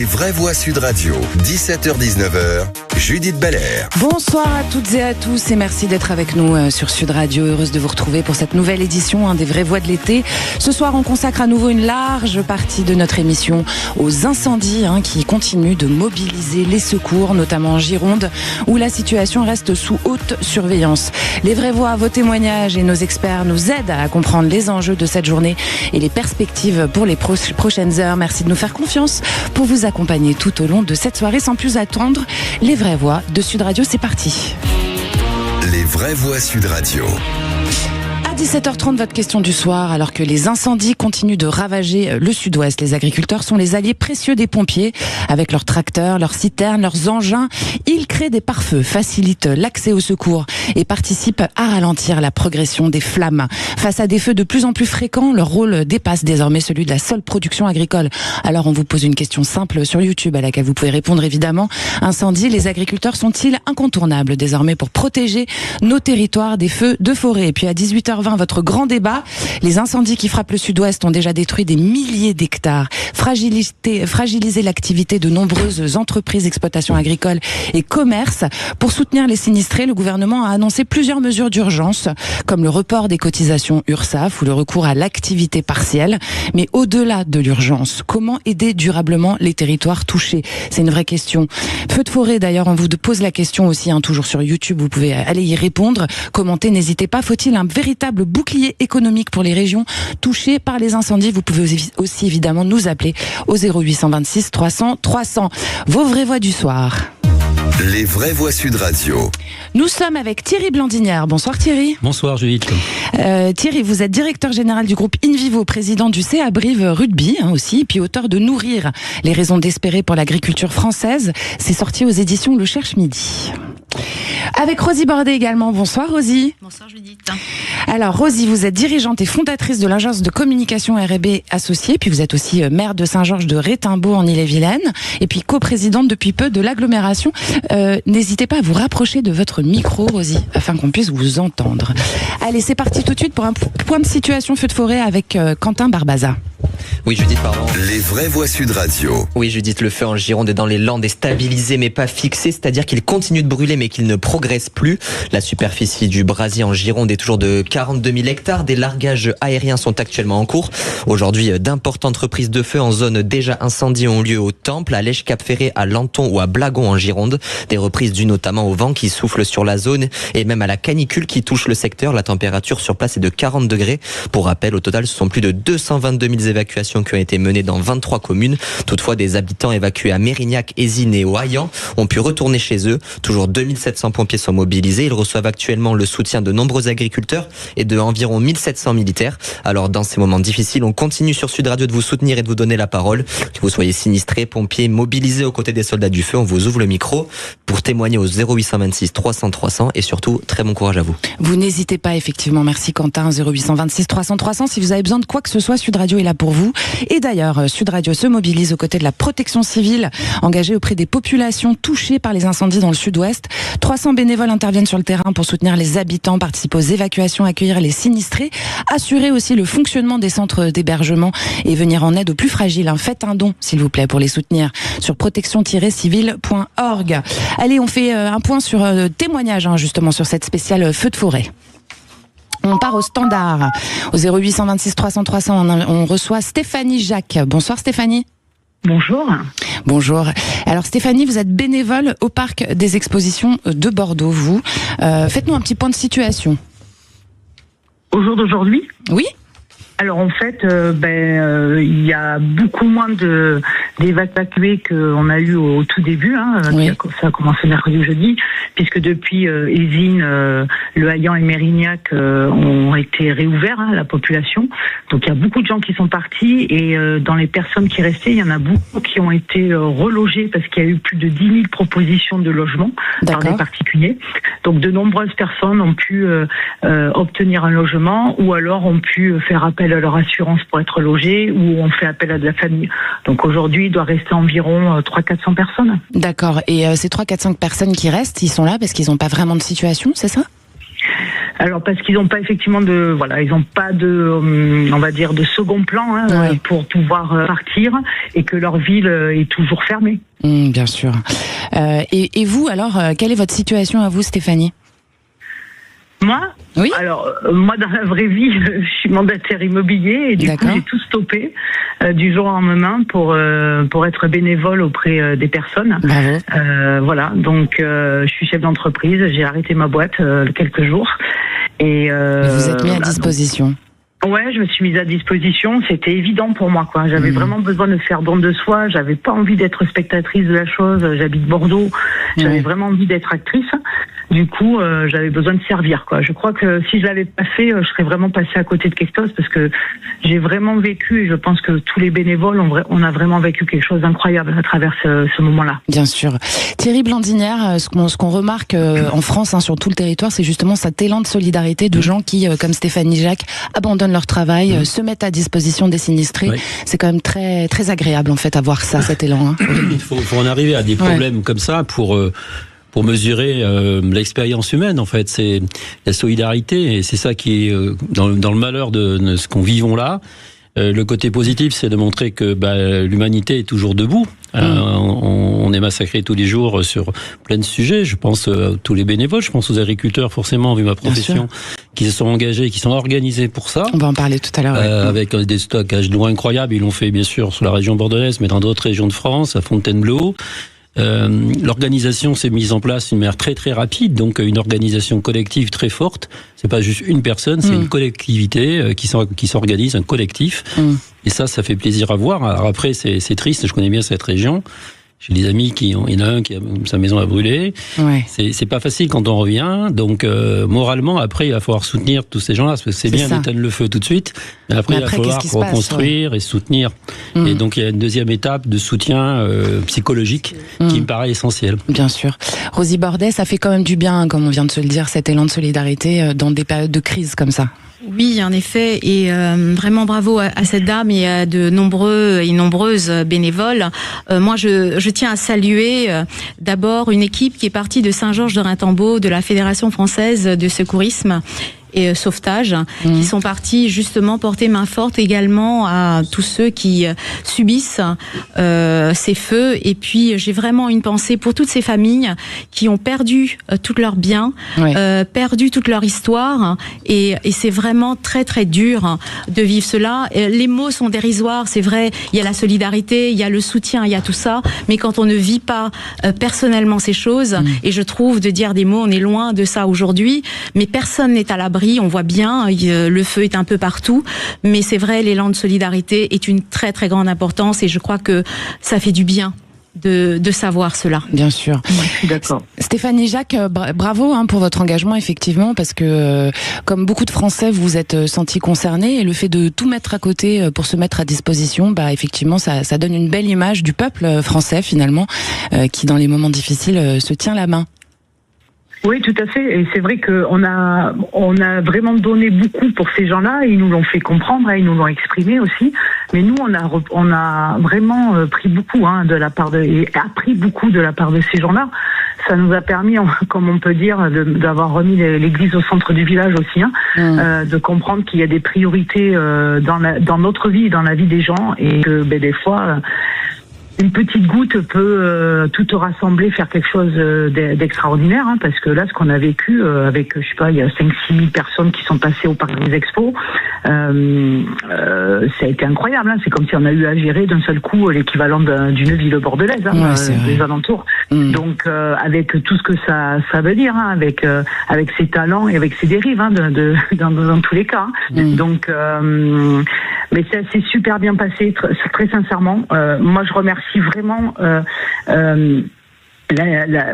Vraie Voix Sud Radio, 17h-19h, Judith Belair. Bonsoir à toutes et à tous et merci d'être avec nous sur Sud Radio. Heureuse de vous retrouver pour cette nouvelle édition des Vraies Voix de l'été. Ce soir, on consacre à nouveau une large partie de notre émission aux incendies qui continuent de mobiliser les secours, notamment en Gironde, où la situation reste sous haute surveillance. Les Vraies Voix, vos témoignages et nos experts nous aident à comprendre les enjeux de cette journée et les perspectives pour les prochaines heures. Merci de nous faire confiance pour vous accompagner tout au long de cette soirée. Sans plus attendre, les Vraies Voix de Sud Radio, c'est parti. Les Vraies Voix Sud Radio. À 17h30, votre question du soir. Alors que les incendies continuent de ravager le sud-ouest, les agriculteurs sont les alliés précieux des pompiers. Avec leurs tracteurs, leurs citernes, leurs engins, ils créent des pare-feux, facilitent l'accès au secours et participent à ralentir la progression des flammes. Face à des feux de plus en plus fréquents, leur rôle dépasse désormais celui de la seule production agricole. Alors on vous pose une question simple sur YouTube à laquelle vous pouvez répondre évidemment. Incendie, les agriculteurs sont-ils incontournables désormais pour protéger nos territoires des feux de forêt? Et puis à 18h20, votre grand débat. Les incendies qui frappent le sud-ouest ont déjà détruit des milliers d'hectares, fragilisé l'activité de nombreuses entreprises, exploitations agricoles et commerces. Pour soutenir les sinistrés, le gouvernement a annoncé plusieurs mesures d'urgence, comme le report des cotisations URSSAF ou le recours à l'activité partielle. Mais au-delà de l'urgence, comment aider durablement les territoires touchés? C'est une vraie question. Feu de forêt, d'ailleurs, on vous pose la question aussi, toujours sur YouTube, vous pouvez aller y répondre, commenter, n'hésitez pas. Faut-il un véritable bouclier économique pour les régions touchées par les incendies? Vous pouvez aussi évidemment nous appeler au 0826 300 300. Vos vraies voix du soir. Les Vraies Voix Sud Radio. Nous sommes avec Thierry Blandinière. Bonsoir Thierry. Bonsoir Judith. Thierry, vous êtes directeur général du groupe InVivo, président du CA Brive Rugby aussi, puis auteur de Nourrir, les raisons d'espérer pour l'agriculture française. C'est sorti aux éditions Le Cherche Midi. Avec Rosie Bordet également. Bonsoir Rosie. Bonsoir Judith. Alors Rosie, vous êtes dirigeante et fondatrice de l'agence de communication R&B Associée, puis vous êtes aussi maire de Saint-Georges de Rétimbaud en Ille-et-Vilaine, et puis coprésidente depuis peu de l'agglomération. N'hésitez pas à vous rapprocher de votre micro, Rosie, afin qu'on puisse vous entendre. Allez, c'est parti tout de suite pour un point de situation feu de forêt avec Quentin Barbaza. Oui Judith, pardon. Les Vraies Voix Sud Radio. Oui Judith, le feu en Gironde et dans les Landes est stabilisé mais pas fixé, c'est-à-dire qu'il continue de brûler mais qu'il ne progresse plus. La superficie du brasier en Gironde est toujours de 42 000 hectares. Des largages aériens sont actuellement en cours. Aujourd'hui, d'importantes reprises de feu en zone déjà incendie ont lieu au Temple, à Lèche-Cap-Ferré, à Lanton ou à Blagon en Gironde. Des reprises dues notamment au vent qui souffle sur la zone et même à la canicule qui touche le secteur. La température sur place est de 40 degrés. Pour rappel, au total, ce sont plus de 222 000 évacuations qui ont été menées dans 23 communes. Toutefois, des habitants évacués à Mérignac, Ézine et au Hayan ont pu retourner chez eux. Toujours 2700 pompiers sont mobilisés. Ils reçoivent actuellement le soutien de nombreux agriculteurs et de environ 1700 militaires. Alors, dans ces moments difficiles, on continue sur Sud Radio de vous soutenir et de vous donner la parole. Que vous soyez sinistrés, pompiers, mobilisés aux côtés des soldats du feu, on vous ouvre le micro pour témoigner au 0826 300 300 et surtout, très bon courage à vous. Vous n'hésitez pas, effectivement. Merci Quentin. 0826 300 300. Si vous avez besoin de quoi que ce soit, Sud Radio est là pour vous. Et d'ailleurs, Sud Radio se mobilise aux côtés de la protection civile, engagée auprès des populations touchées par les incendies dans le sud-ouest. 300 bénévoles interviennent sur le terrain pour soutenir les habitants, participer aux évacuations, accueillir les sinistrés, assurer aussi le fonctionnement des centres d'hébergement et venir en aide aux plus fragiles. Faites un don, s'il vous plaît, pour les soutenir sur protection-civile.org. Allez, on fait un point sur témoignage, justement, sur cette spéciale feu de forêt. On part au standard. Au 0826 300 300, on reçoit Stéphanie Jacques. Bonsoir Stéphanie. Bonjour. Bonjour. Alors Stéphanie, vous êtes bénévole au parc des expositions de Bordeaux, vous. Faites-nous un petit point de situation. Au jour d'aujourd'hui ? Oui. Alors en fait, il y a beaucoup moins d'évacués qu'on a eu au tout début. Oui. Ça a commencé mercredi ou jeudi, puisque depuis Ézine, Le Hayan et Mérignac ont été réouverts à la population. Donc il y a beaucoup de gens qui sont partis et dans les personnes qui restaient, il y en a beaucoup qui ont été relogés parce qu'il y a eu plus de 10 000 propositions de logement par des particuliers. Donc de nombreuses personnes ont pu obtenir un logement ou alors ont pu faire appel à leur assurance pour être logés ou ont fait appel à de la famille. Donc aujourd'hui, il doit rester environ 300-400 personnes. D'accord. Et ces 300-400 personnes qui restent, ils sont là parce qu'ils n'ont pas vraiment de situation, c'est ça ? Alors parce qu'ils n'ont pas effectivement ils n'ont pas de, on va dire, de second plan pour pouvoir partir, et que leur ville est toujours fermée. Bien sûr. Et vous alors, quelle est votre situation à vous, Stéphanie ? Moi ? Oui. Alors, moi, dans la vraie vie, je suis mandataire immobilier, et du coup, j'ai tout stoppé du jour au lendemain pour être bénévole auprès des personnes. Bravo. Voilà, donc je suis chef d'entreprise, j'ai arrêté ma boîte quelques jours. Et vous êtes mis à disposition. Ouais, je me suis mise à disposition. C'était évident pour moi, quoi. J'avais vraiment besoin de faire don de soi. J'avais pas envie d'être spectatrice de la chose. J'habite Bordeaux. J'avais vraiment envie d'être actrice. Du coup, j'avais besoin de servir, quoi. Je crois que si je l'avais pas fait, je serais vraiment passée à côté de quelque chose, parce que j'ai vraiment vécu, et je pense que tous les bénévoles on a vraiment vécu quelque chose d'incroyable à travers ce moment-là. Bien sûr. Thierry Blandinière, ce qu'on remarque en France, sur tout le territoire, c'est justement cet élan de solidarité de gens qui, comme Stéphanie Jacques, abandonnent leur travail, se mettent à disposition des sinistrés. Oui. C'est quand même très, très agréable, en fait, à voir ça, cet élan. Il faut en arriver à des problèmes comme ça pour mesurer l'expérience humaine, en fait. C'est la solidarité, et c'est ça qui est dans le malheur de ce qu'on vivons là. Le côté positif, c'est de montrer que l'humanité est toujours debout. On est massacré tous les jours sur plein de sujets. Je pense à tous les bénévoles, je pense aux agriculteurs, forcément, vu ma profession, qui se sont engagés, qui sont organisés pour ça. On va en parler tout à l'heure. Avec des stockages d'eau incroyables. Ils l'ont fait, bien sûr, sur la région bordelaise, mais dans d'autres régions de France, à Fontainebleau. L'organisation s'est mise en place d'une manière très très rapide, donc une organisation collective très forte. C'est pas juste une personne, c'est une collectivité qui s'organise, un collectif. Et ça fait plaisir à voir. Alors après, c'est triste. Je connais bien cette région. J'ai des amis il y en a un qui a sa maison a brûlé. Ouais. C'est pas facile quand on revient. Donc, moralement, après, il va falloir soutenir tous ces gens-là, parce que c'est bien d'éteindre le feu tout de suite. Mais après il va falloir reconstruire et soutenir. Et donc, il y a une deuxième étape de soutien psychologique qui me paraît essentielle. Bien sûr. Rosie Bordet, ça fait quand même du bien, comme on vient de se le dire, cet élan de solidarité dans des périodes de crise comme ça. Oui, en effet, et vraiment bravo à cette dame et à de nombreux et nombreuses bénévoles. Moi, je tiens à saluer d'abord une équipe qui est partie de Saint-Georges-de-Rimbaud, de la Fédération française de secourisme et sauvetage, qui sont partis justement porter main forte également à tous ceux qui subissent ces feux. Et puis j'ai vraiment une pensée pour toutes ces familles qui ont perdu tous leurs biens, perdu toute leur histoire, et c'est vraiment très très dur de vivre cela. Les mots sont dérisoires, c'est vrai, il y a la solidarité, il y a le soutien, il y a tout ça, mais quand on ne vit pas personnellement ces choses, et je trouve de dire des mots, on est loin de ça aujourd'hui, mais personne n'est à l'abri. On voit bien, le feu est un peu partout, mais c'est vrai, l'élan de solidarité est une très très grande importance, et je crois que ça fait du bien de savoir cela. Bien sûr. D'accord. Stéphanie Jacques, bravo pour votre engagement, effectivement, parce que comme beaucoup de Français, vous êtes sentis concernés, et le fait de tout mettre à côté pour se mettre à disposition, effectivement, ça donne une belle image du peuple français, finalement, qui dans les moments difficiles se tient la main. Oui, tout à fait. Et c'est vrai qu'on a vraiment donné beaucoup pour ces gens-là. Ils nous l'ont fait comprendre, ils nous l'ont exprimé aussi. Mais nous, on a vraiment pris beaucoup et appris beaucoup de la part de ces gens-là. Ça nous a permis, comme on peut dire, d'avoir remis l'église au centre du village aussi, de comprendre qu'il y a des priorités dans notre vie, dans la vie des gens, et que des fois, une petite goutte peut tout rassembler, faire quelque chose d'extraordinaire, parce que là, ce qu'on a vécu avec, je sais pas, il y a 5-6 000 personnes qui sont passées au parc des expos, ça a été incroyable. C'est comme si on a eu à gérer d'un seul coup l'équivalent d'une ville bordelaise, des alentours. Donc, avec tout ce que ça veut dire, avec ses talents et avec ses dérives, dans tous les cas. Donc, mais ça s'est super bien passé, très sincèrement. Moi, je remercie vraiment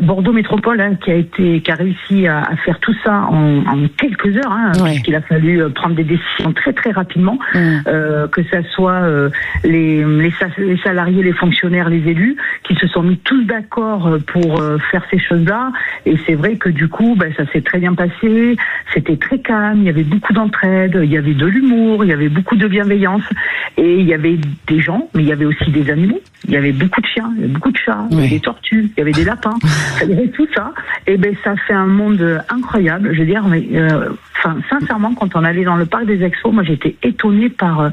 Bordeaux Métropole, qui a réussi à faire tout ça en quelques heures, puisqu'il a fallu prendre des décisions très très rapidement, que ça soit les salariés, les fonctionnaires, les élus, qui se sont mis tous d'accord pour faire ces choses-là. Et c'est vrai que du coup, ça s'est très bien passé. C'était très calme, il y avait beaucoup d'entraide, il y avait de l'humour, il y avait beaucoup de bienveillance, et il y avait des gens, mais il y avait aussi des animaux. il y avait beaucoup de chiens, il y avait beaucoup de chats, il y avait des tortues, il y avait des lapins, il y avait tout ça. Et ben ça fait un monde incroyable. Je veux dire, mais sincèrement, quand on allait dans le parc des Expos, moi j'étais étonnée par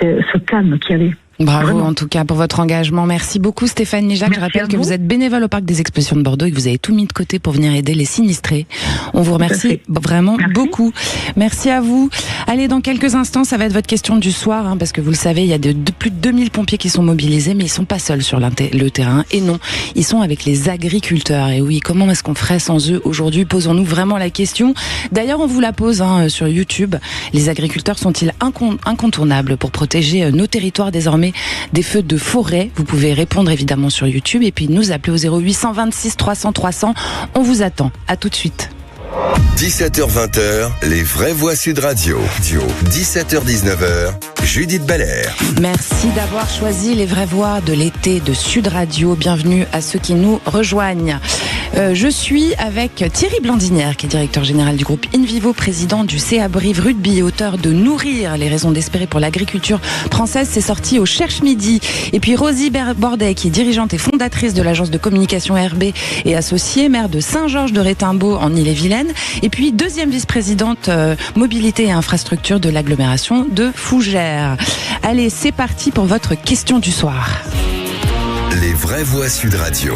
ce calme qu'il y avait. Bravo Vraiment. en tout cas pour votre engagement. Merci beaucoup Stéphane Nijac. Je rappelle que vous êtes bénévole au Parc des Expositions de Bordeaux et que vous avez tout mis de côté pour venir aider les sinistrés. On vous remercie vraiment beaucoup. Merci à vous. Allez, dans quelques instants, ça va être votre question du soir, parce que vous le savez, il y a plus de 2000 pompiers qui sont mobilisés, mais ils sont pas seuls sur le terrain. Et non, ils sont avec les agriculteurs. Et oui, comment est-ce qu'on ferait sans eux aujourd'hui? Posons-nous vraiment la question. D'ailleurs, on vous la pose sur YouTube. Les agriculteurs sont-ils incontournables pour protéger nos territoires désormais des feux de forêt? Vous pouvez répondre évidemment sur YouTube et puis nous appeler au 0826 300 300. On vous attend. À tout de suite. 17h-20h, les vraies voix Sud Radio. 17h-19h, Judith Belair. Merci d'avoir choisi les vraies voix de l'été de Sud Radio. Bienvenue à ceux qui nous rejoignent. Je suis avec Thierry Blandinière, qui est directeur général du groupe InVivo, président du CA Brive Rugby, auteur de Nourrir les raisons d'espérer pour l'agriculture française. C'est sorti au Cherche Midi. Et puis Rosie Bordet, qui est dirigeante et fondatrice de l'agence de communication RB et associée, maire de Saint-Georges-de-Rétimbaud en Ille-et-Vilaine. Et puis deuxième vice-présidente mobilité et infrastructure de l'agglomération de Fougères. Allez, c'est parti pour votre question du soir. Les vraies voix Sud Radio.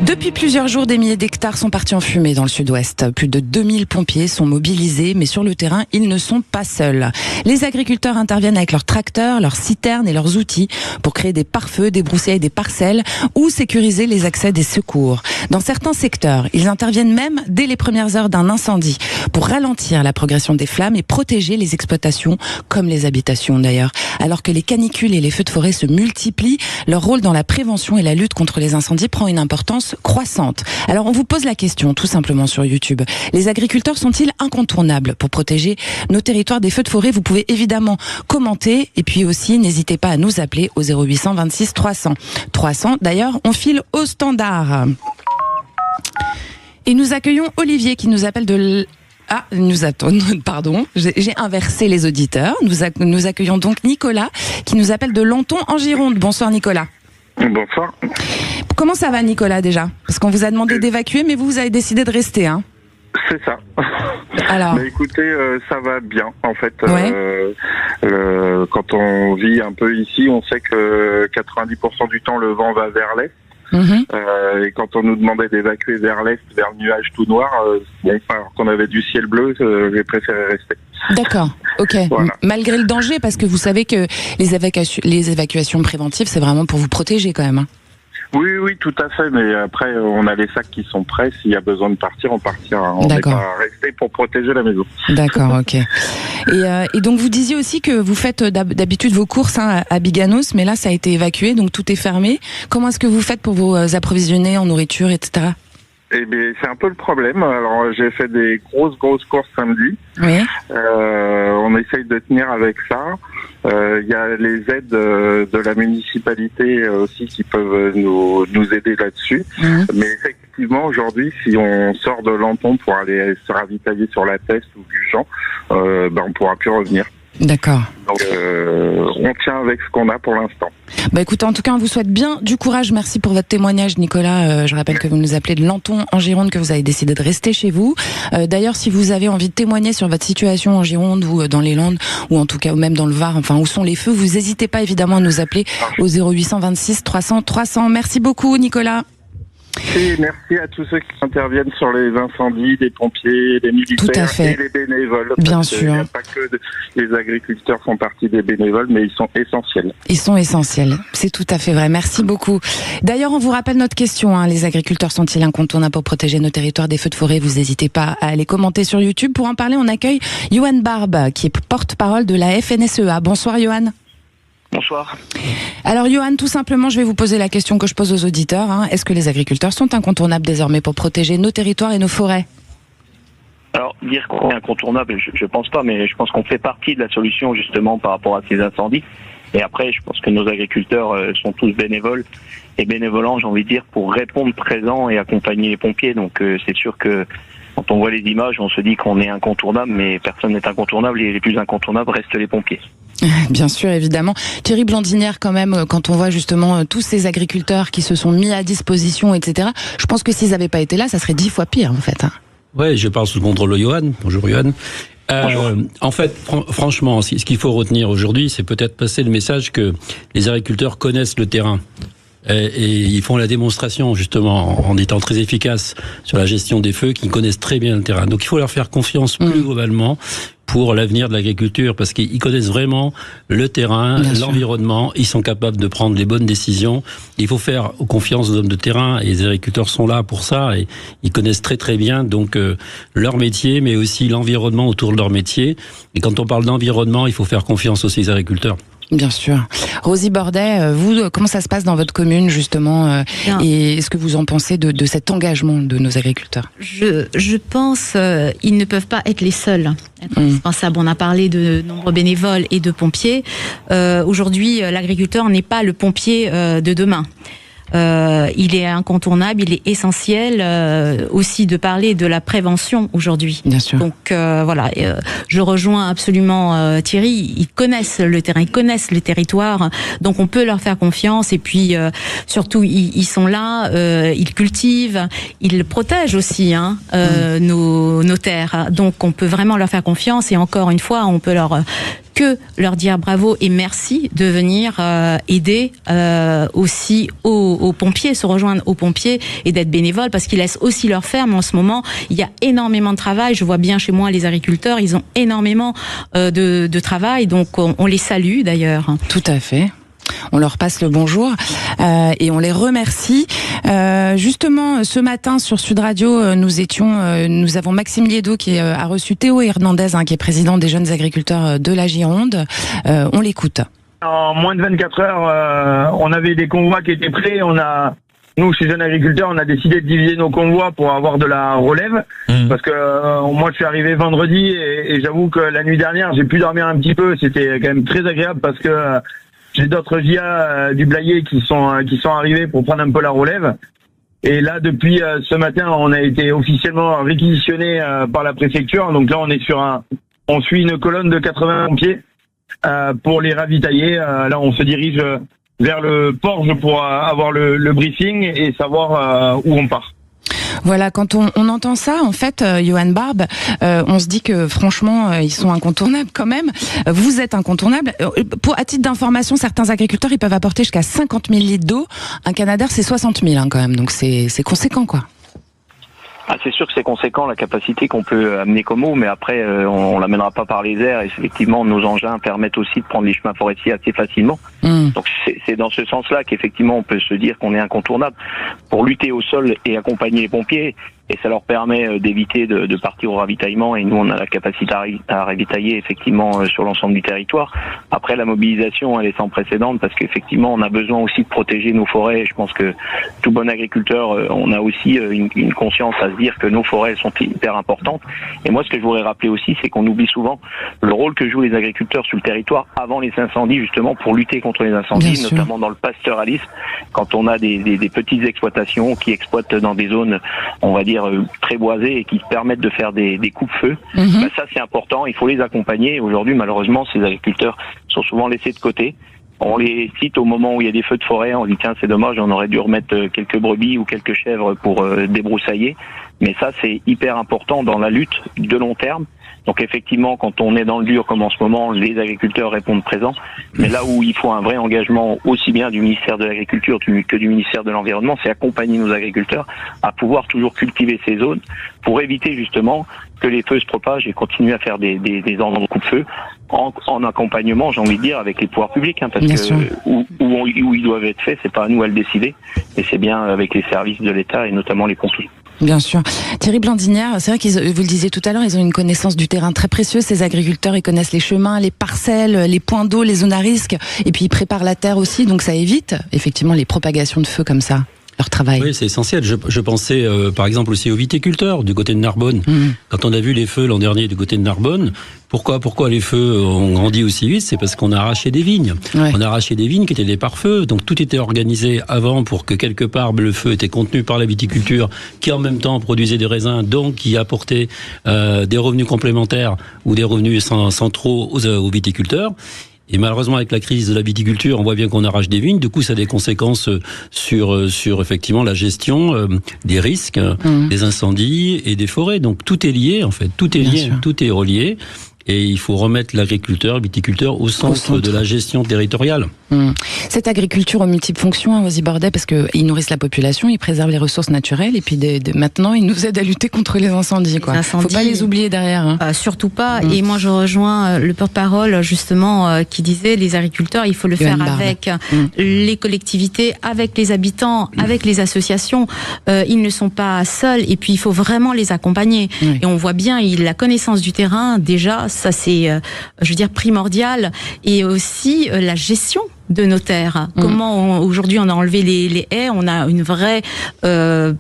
Depuis plusieurs jours, des milliers d'hectares sont partis en fumée dans le sud-ouest. Plus de 2000 pompiers sont mobilisés, mais sur le terrain, ils ne sont pas seuls. Les agriculteurs interviennent avec leurs tracteurs, leurs citernes et leurs outils pour créer des pare-feux, débroussailler des parcelles ou sécuriser les accès des secours. Dans certains secteurs, ils interviennent même dès les premières heures d'un incendie pour ralentir la progression des flammes et protéger les exploitations, comme les habitations d'ailleurs. Alors que les canicules et les feux de forêt se multiplient, leur rôle dans la prévention et la lutte contre les incendies prend une importance croissante. Alors on vous pose la question tout simplement sur YouTube. Les agriculteurs sont-ils incontournables pour protéger nos territoires des feux de forêt? Vous pouvez évidemment commenter et puis aussi n'hésitez pas à nous appeler au 0826 300 300. D'ailleurs, on file au standard. Et nous accueillons Olivier qui nous appelle pardon, j'ai inversé les auditeurs. Nous accueillons donc Nicolas qui nous appelle de Lanton en Gironde. Bonsoir Nicolas. Bonsoir. Comment ça va Nicolas déjà? Parce qu'on vous a demandé d'évacuer, mais vous avez décidé de rester, hein? C'est ça. Alors. Mais écoutez, ça va bien en fait. Ouais. Quand on vit un peu ici, on sait que 90% du temps le vent va vers l'est. Et quand on nous demandait d'évacuer vers l'est, vers le nuage tout noir, alors qu'on avait du ciel bleu, j'ai préféré rester. D'accord, ok. Voilà. Malgré le danger, parce que vous savez que les évacuations préventives, c'est vraiment pour vous protéger quand même. Hein. Oui, tout à fait. Mais après, on a les sacs qui sont prêts. S'il y a besoin de partir, on partira. On n'est pas resté pour protéger la maison. D'accord, ok. Et donc vous disiez aussi que vous faites d'habitude vos courses à Biganos, mais là ça a été évacué, donc tout est fermé. Comment est-ce que vous faites pour vous approvisionner en nourriture, etc.? Eh bien, c'est un peu le problème. Alors, j'ai fait des grosses courses samedi. Oui. On essaye de tenir avec ça. Il y a les aides de la municipalité aussi qui peuvent nous aider là-dessus. Mais effectivement, aujourd'hui, si on sort de Lanton pour aller se ravitailler sur la Teste ou Gujan, on pourra plus revenir. D'accord. Donc, on tient avec ce qu'on a pour l'instant. Bah écoutez, en tout cas, on vous souhaite bien du courage. Merci pour votre témoignage, Nicolas. Je rappelle que vous nous appelez de Lanton en Gironde, que vous avez décidé de rester chez vous. D'ailleurs, si vous avez envie de témoigner sur votre situation en Gironde ou dans les Landes, ou en tout cas ou même dans le Var, enfin où sont les feux, vous n'hésitez pas évidemment à nous appeler au 0826 300 300. Merci beaucoup, Nicolas. Et merci à tous ceux qui interviennent sur les incendies, les pompiers, les militaires et les bénévoles. Bien sûr. Il n'y a pas que les agriculteurs font partie des bénévoles, mais ils sont essentiels. Ils sont essentiels, c'est tout à fait vrai. Merci beaucoup. D'ailleurs, on vous rappelle notre question. Les agriculteurs sont-ils incontournables pour protéger nos territoires des feux de forêt? Vous n'hésitez pas à aller commenter sur YouTube. Pour en parler, on accueille Johan Barbe, qui est porte-parole de la FNSEA. Bonsoir Johan. Bonsoir. Alors Johan, tout simplement, je vais vous poser la question que je pose aux auditeurs. Est-ce que les agriculteurs sont incontournables désormais pour protéger nos territoires et nos forêts? Alors, dire qu'on est incontournable, je pense pas, mais je pense qu'on fait partie de la solution justement par rapport à ces incendies. Et après, je pense que nos agriculteurs sont tous bénévoles et bénévolants, j'ai envie de dire, pour répondre présent et accompagner les pompiers. Donc c'est sûr que quand on voit les images, on se dit qu'on est incontournable, mais personne n'est incontournable et les plus incontournables restent les pompiers. Bien sûr, évidemment. Thierry Blandinière, quand même, quand on voit justement tous ces agriculteurs qui se sont mis à disposition, etc., je pense que s'ils n'avaient pas été là, ça serait 10 fois pire, en fait. Ouais, je parle sous le contrôle de Johan. Bonjour Johan. En fait, franchement, ce qu'il faut retenir aujourd'hui, c'est peut-être passer le message que les agriculteurs connaissent le terrain. Et ils font la démonstration, justement, en étant très efficaces sur la gestion des feux, qu'ils connaissent très bien le terrain. Donc il faut leur faire confiance plus globalement pour l'avenir de l'agriculture, parce qu'ils connaissent vraiment le terrain, l'environnement, ils sont capables de prendre les bonnes décisions. Il faut faire confiance aux hommes de terrain, et les agriculteurs sont là pour ça, et ils connaissent très très bien donc leur métier, mais aussi l'environnement autour de leur métier. Et quand on parle d'environnement, il faut faire confiance aussi aux agriculteurs. Bien sûr. Rosie Bordet, vous, comment ça se passe dans votre commune, justement, et est-ce que vous en pensez de cet engagement de nos agriculteurs ? Je pense ils ne peuvent pas être les seuls. Indispensable. On a parlé de nombreux bénévoles et de pompiers. Aujourd'hui, l'agriculteur n'est pas le pompier de demain. Il est incontournable, il est essentiel aussi de parler de la prévention aujourd'hui. Bien sûr. Donc voilà, je rejoins absolument Thierry. Ils connaissent le terrain, ils connaissent le territoire, donc on peut leur faire confiance. Et puis surtout, ils sont là, ils cultivent, ils protègent aussi nos terres. Donc on peut vraiment leur faire confiance. Et encore une fois, on peut leur dire bravo et merci de venir aider aussi aux pompiers, se rejoindre aux pompiers et d'être bénévoles, parce qu'ils laissent aussi leur ferme en ce moment. Il y a énormément de travail. Je vois bien chez moi les agriculteurs, ils ont énormément de travail, donc on les salue d'ailleurs. Tout à fait. On leur passe le bonjour et on les remercie. Justement, ce matin sur Sud Radio, nous avons Maxime Liedo qui a reçu Théo Hernandez, qui est président des jeunes agriculteurs de la Gironde. On l'écoute. En moins de 24 heures, on avait des convois qui étaient prêts. Nous, chez Jeunes Agriculteurs, on a décidé de diviser nos convois pour avoir de la relève. Parce que moi, je suis arrivé vendredi et j'avoue que la nuit dernière, j'ai pu dormir un petit peu. C'était quand même très agréable parce que j'ai d'autres GIA du Blayais qui sont arrivés pour prendre un peu la relève. Et là, depuis ce matin, on a été officiellement réquisitionné par la préfecture. Donc là, on suit une colonne de 80 pompiers pour les ravitailler. Là, on se dirige vers le Porge pour avoir le briefing et savoir où on part. Voilà, quand on entend ça, en fait, Johan Barbe, on se dit que franchement, ils sont incontournables quand même. Vous êtes incontournables. À titre d'information, certains agriculteurs, ils peuvent apporter jusqu'à 50 000 litres d'eau. Un Canadair, c'est 60 000 quand même, donc c'est conséquent, quoi. C'est sûr que c'est conséquent la capacité qu'on peut amener comme eau, mais après on l'amènera pas par les airs, et effectivement nos engins permettent aussi de prendre les chemins forestiers assez facilement. Donc c'est dans ce sens-là qu'effectivement on peut se dire qu'on est incontournable pour lutter au sol et accompagner les pompiers. Et ça leur permet d'éviter de partir au ravitaillement, et nous on a la capacité à ravitailler effectivement sur l'ensemble du territoire. Après, la mobilisation elle est sans précédent, parce qu'effectivement on a besoin aussi de protéger nos forêts. Je pense que tout bon agriculteur, on a aussi une conscience à se dire que nos forêts elles sont hyper importantes. Et moi ce que je voudrais rappeler aussi, c'est qu'on oublie souvent le rôle que jouent les agriculteurs sur le territoire avant les incendies, justement pour lutter contre les incendies, notamment dans le pastoralisme, quand on a des petites exploitations qui exploitent dans des zones, on va dire, très boisées et qui permettent de faire des coupe-feux. Ça c'est important, il faut les accompagner. Aujourd'hui malheureusement ces agriculteurs sont souvent laissés de côté. On les cite au moment où il y a des feux de forêt, on dit tiens c'est dommage, on aurait dû remettre quelques brebis ou quelques chèvres pour débroussailler. Mais ça c'est hyper important dans la lutte de long terme. Donc effectivement, quand on est dans le dur comme en ce moment, les agriculteurs répondent présents. Mais là où il faut un vrai engagement aussi bien du ministère de l'Agriculture que du ministère de l'Environnement, c'est accompagner nos agriculteurs à pouvoir toujours cultiver ces zones pour éviter justement que les feux se propagent et continuer à faire des endroits de coupe-feu en accompagnement, j'ai envie de dire, avec les pouvoirs publics, parce que où ils doivent être faits, c'est pas à nous à le décider, et c'est bien avec les services de l'État et notamment les pompiers. Bien sûr. Thierry Blandinière, c'est vrai vous le disiez tout à l'heure, ils ont une connaissance du terrain très précieuse, ces agriculteurs, ils connaissent les chemins, les parcelles, les points d'eau, les zones à risque, et puis ils préparent la terre aussi, donc ça évite effectivement les propagations de feu comme ça. Leur travail. Oui, c'est essentiel. Je pensais par exemple aussi aux viticulteurs du côté de Narbonne. Quand on a vu les feux l'an dernier du côté de Narbonne, pourquoi les feux ont grandi aussi vite? C'est parce qu'on a arraché des vignes. On a arraché des vignes qui étaient des pare-feux. Donc tout était organisé avant pour que quelque part le feu était contenu par la viticulture, qui en même temps produisait des raisins, donc qui apportait des revenus complémentaires ou des revenus centraux aux viticulteurs. Et malheureusement, avec la crise de la viticulture, on voit bien qu'on arrache des vignes. Du coup, ça a des conséquences sur effectivement la gestion des risques, des incendies et des forêts. Donc tout est lié, en fait. Tout est lié, tout est relié. Et il faut remettre l'agriculteur, le viticulteur au centre de la gestion territoriale. Cette agriculture aux multiples fonctions, Rosie Bordet, parce qu'ils nourrissent la population, ils préservent les ressources naturelles, et puis maintenant, ils nous aident à lutter contre les incendies. Il ne faut pas les oublier derrière. Surtout pas. Et moi, je rejoins le porte-parole, justement, qui disait, les agriculteurs, il faut le faire avec les collectivités, avec les habitants, avec les associations. Ils ne sont pas seuls, et puis il faut vraiment les accompagner. Et on voit bien, la connaissance du terrain, déjà, ça c'est, je veux dire, primordial. Et aussi la gestion de nos terres. Comment aujourd'hui on a enlevé les haies, on a une vraie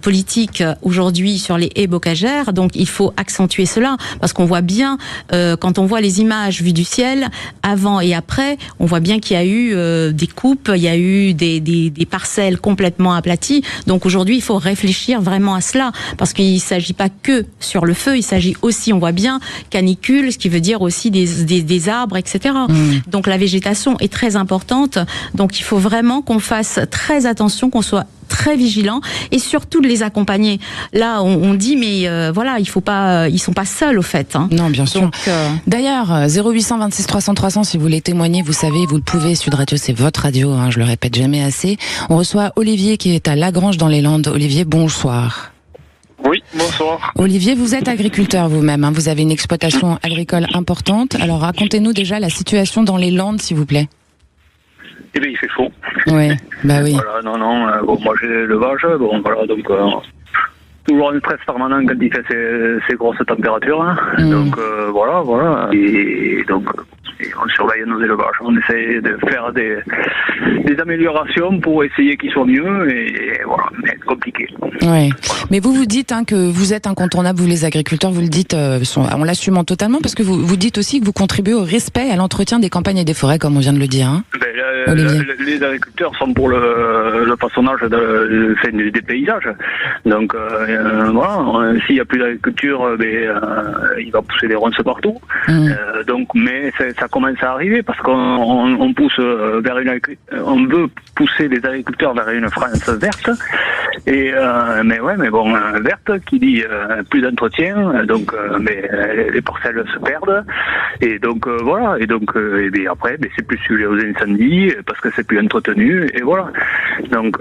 politique aujourd'hui sur les haies bocagères, donc il faut accentuer cela, parce qu'on voit bien, quand on voit les images vues du ciel, avant et après, on voit bien qu'il y a eu des coupes, il y a eu des parcelles complètement aplaties, donc aujourd'hui il faut réfléchir vraiment à cela, parce qu'il ne s'agit pas que sur le feu, il s'agit aussi, on voit bien, canicule, ce qui veut dire aussi des arbres, etc. Donc la végétation est très importante. Donc il faut vraiment qu'on fasse très attention, qu'on soit très vigilant et surtout de les accompagner. Là, on dit, mais voilà, il faut pas, ils sont pas seuls au fait. Non, bien sûr. D'ailleurs, 0800 26 300 300, si vous voulez témoigner, vous savez, vous le pouvez. Sud Radio, c'est votre radio, je le répète jamais assez. On reçoit Olivier qui est à Lagrange dans les Landes. Olivier, bonsoir. Oui, bonsoir. Olivier, vous êtes agriculteur vous-même, vous avez une exploitation agricole importante. Alors racontez-nous déjà la situation dans les Landes, s'il vous plaît. Eh bien, il fait chaud. Oui, bah oui. Voilà, bon, moi j'ai l'élevage, donc toujours un stress permanent quand il fait ces grosses températures. Donc voilà. Et donc on surveille nos élevages, on essaie de faire des améliorations pour essayer qu'ils soient mieux, et voilà, c'est compliqué. Oui, mais vous dites que vous êtes incontournable, vous les agriculteurs, vous le dites, on l'assume totalement, parce que vous dites aussi que vous contribuez au respect et à l'entretien des campagnes et des forêts, comme on vient de le dire. Les agriculteurs sont pour le façonnage des paysages. Donc voilà, s'il n'y a plus d'agriculture, il va pousser des ronces partout. Mais ça commence à arriver, parce qu'on pousse on veut pousser les agriculteurs vers une France verte. Mais bon, verte qui dit plus d'entretien, donc les parcelles se perdent, et donc voilà, et bien après c'est plus sujet aux incendies parce que c'est plus entretenu, et voilà. Donc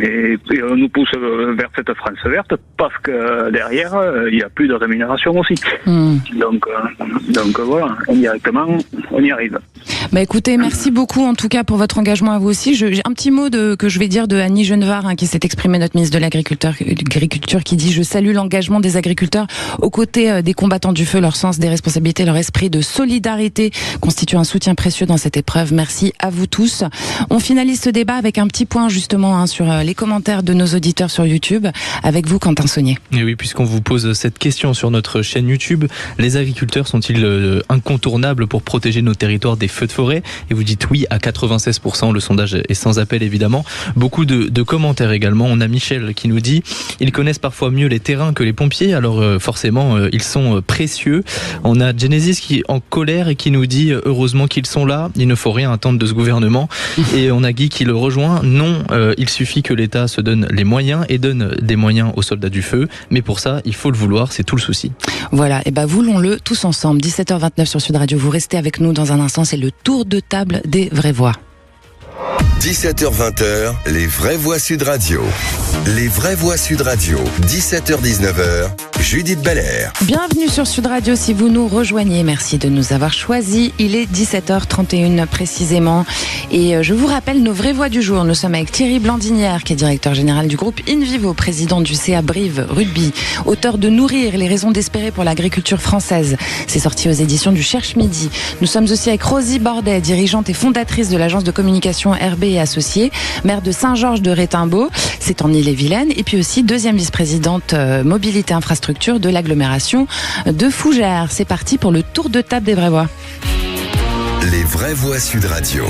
et on nous pousse vers cette France verte parce que derrière il n'y a plus de rémunération aussi. Donc voilà, indirectement on y arrive. Bah écoutez, merci beaucoup en tout cas pour votre engagement à vous aussi. J'ai un petit mot que je vais dire de Annie Genevard, qui s'est exprimée, notre ministre de l'Agriculture, qui dit: je salue l'engagement des agriculteurs aux côtés des combattants du feu, leur sens des responsabilités, leur esprit de solidarité constitue un soutien précieux dans cette épreuve. Merci à vous tous. On finalise ce débat avec un petit point justement sur les commentaires de nos auditeurs sur YouTube, avec vous Quentin Saunier. Et oui, puisqu'on vous pose cette question sur notre chaîne YouTube, les agriculteurs sont-ils incontournables pour protéger nos territoires des feux de forêt? Et vous dites oui à 96%, le sondage est sans appel évidemment. Beaucoup de commentaires également. On a Michel qui nous dit: ils connaissent parfois mieux les terrains que les pompiers, alors forcément ils sont précieux. On a Genesis qui est en colère et qui nous dit: heureusement qu'ils sont là, il ne faut rien attendre de ce gouvernement. Et on a Guy qui le rejoint: non, il suffit que l'État se donne les moyens et donne des moyens aux soldats du feu, mais pour ça il faut le vouloir, c'est tout le souci. Voilà, et voulons-le tous ensemble. 17h29 sur Sud Radio, vous restez avec nous dans un instant, c'est le tour de table des vraies voix. 17h-20h, les vraies voix Sud Radio. Les vraies voix Sud Radio, 17h-19h, Judith Belair. Bienvenue sur Sud Radio si vous nous rejoignez. Merci de nous avoir choisis. Il est 17h31 précisément. Et je vous rappelle nos vraies voix du jour. Nous sommes avec Thierry Blandinière, qui est directeur général du groupe InVivo, président du CA Brive Rugby, auteur de Nourrir, les raisons d'espérer pour l'agriculture française. C'est sorti aux éditions du Cherche Midi. Nous sommes aussi avec Rosie Bordet, dirigeante et fondatrice de l'agence de communication RB et Associés, maire de Saint-Georges de Rétimbaud, c'est en Ille-et-Vilaine, et puis aussi deuxième vice-présidente mobilité infrastructure de l'agglomération de Fougères. C'est parti pour le tour de table des vraies voix. Les vraies voix Sud Radio.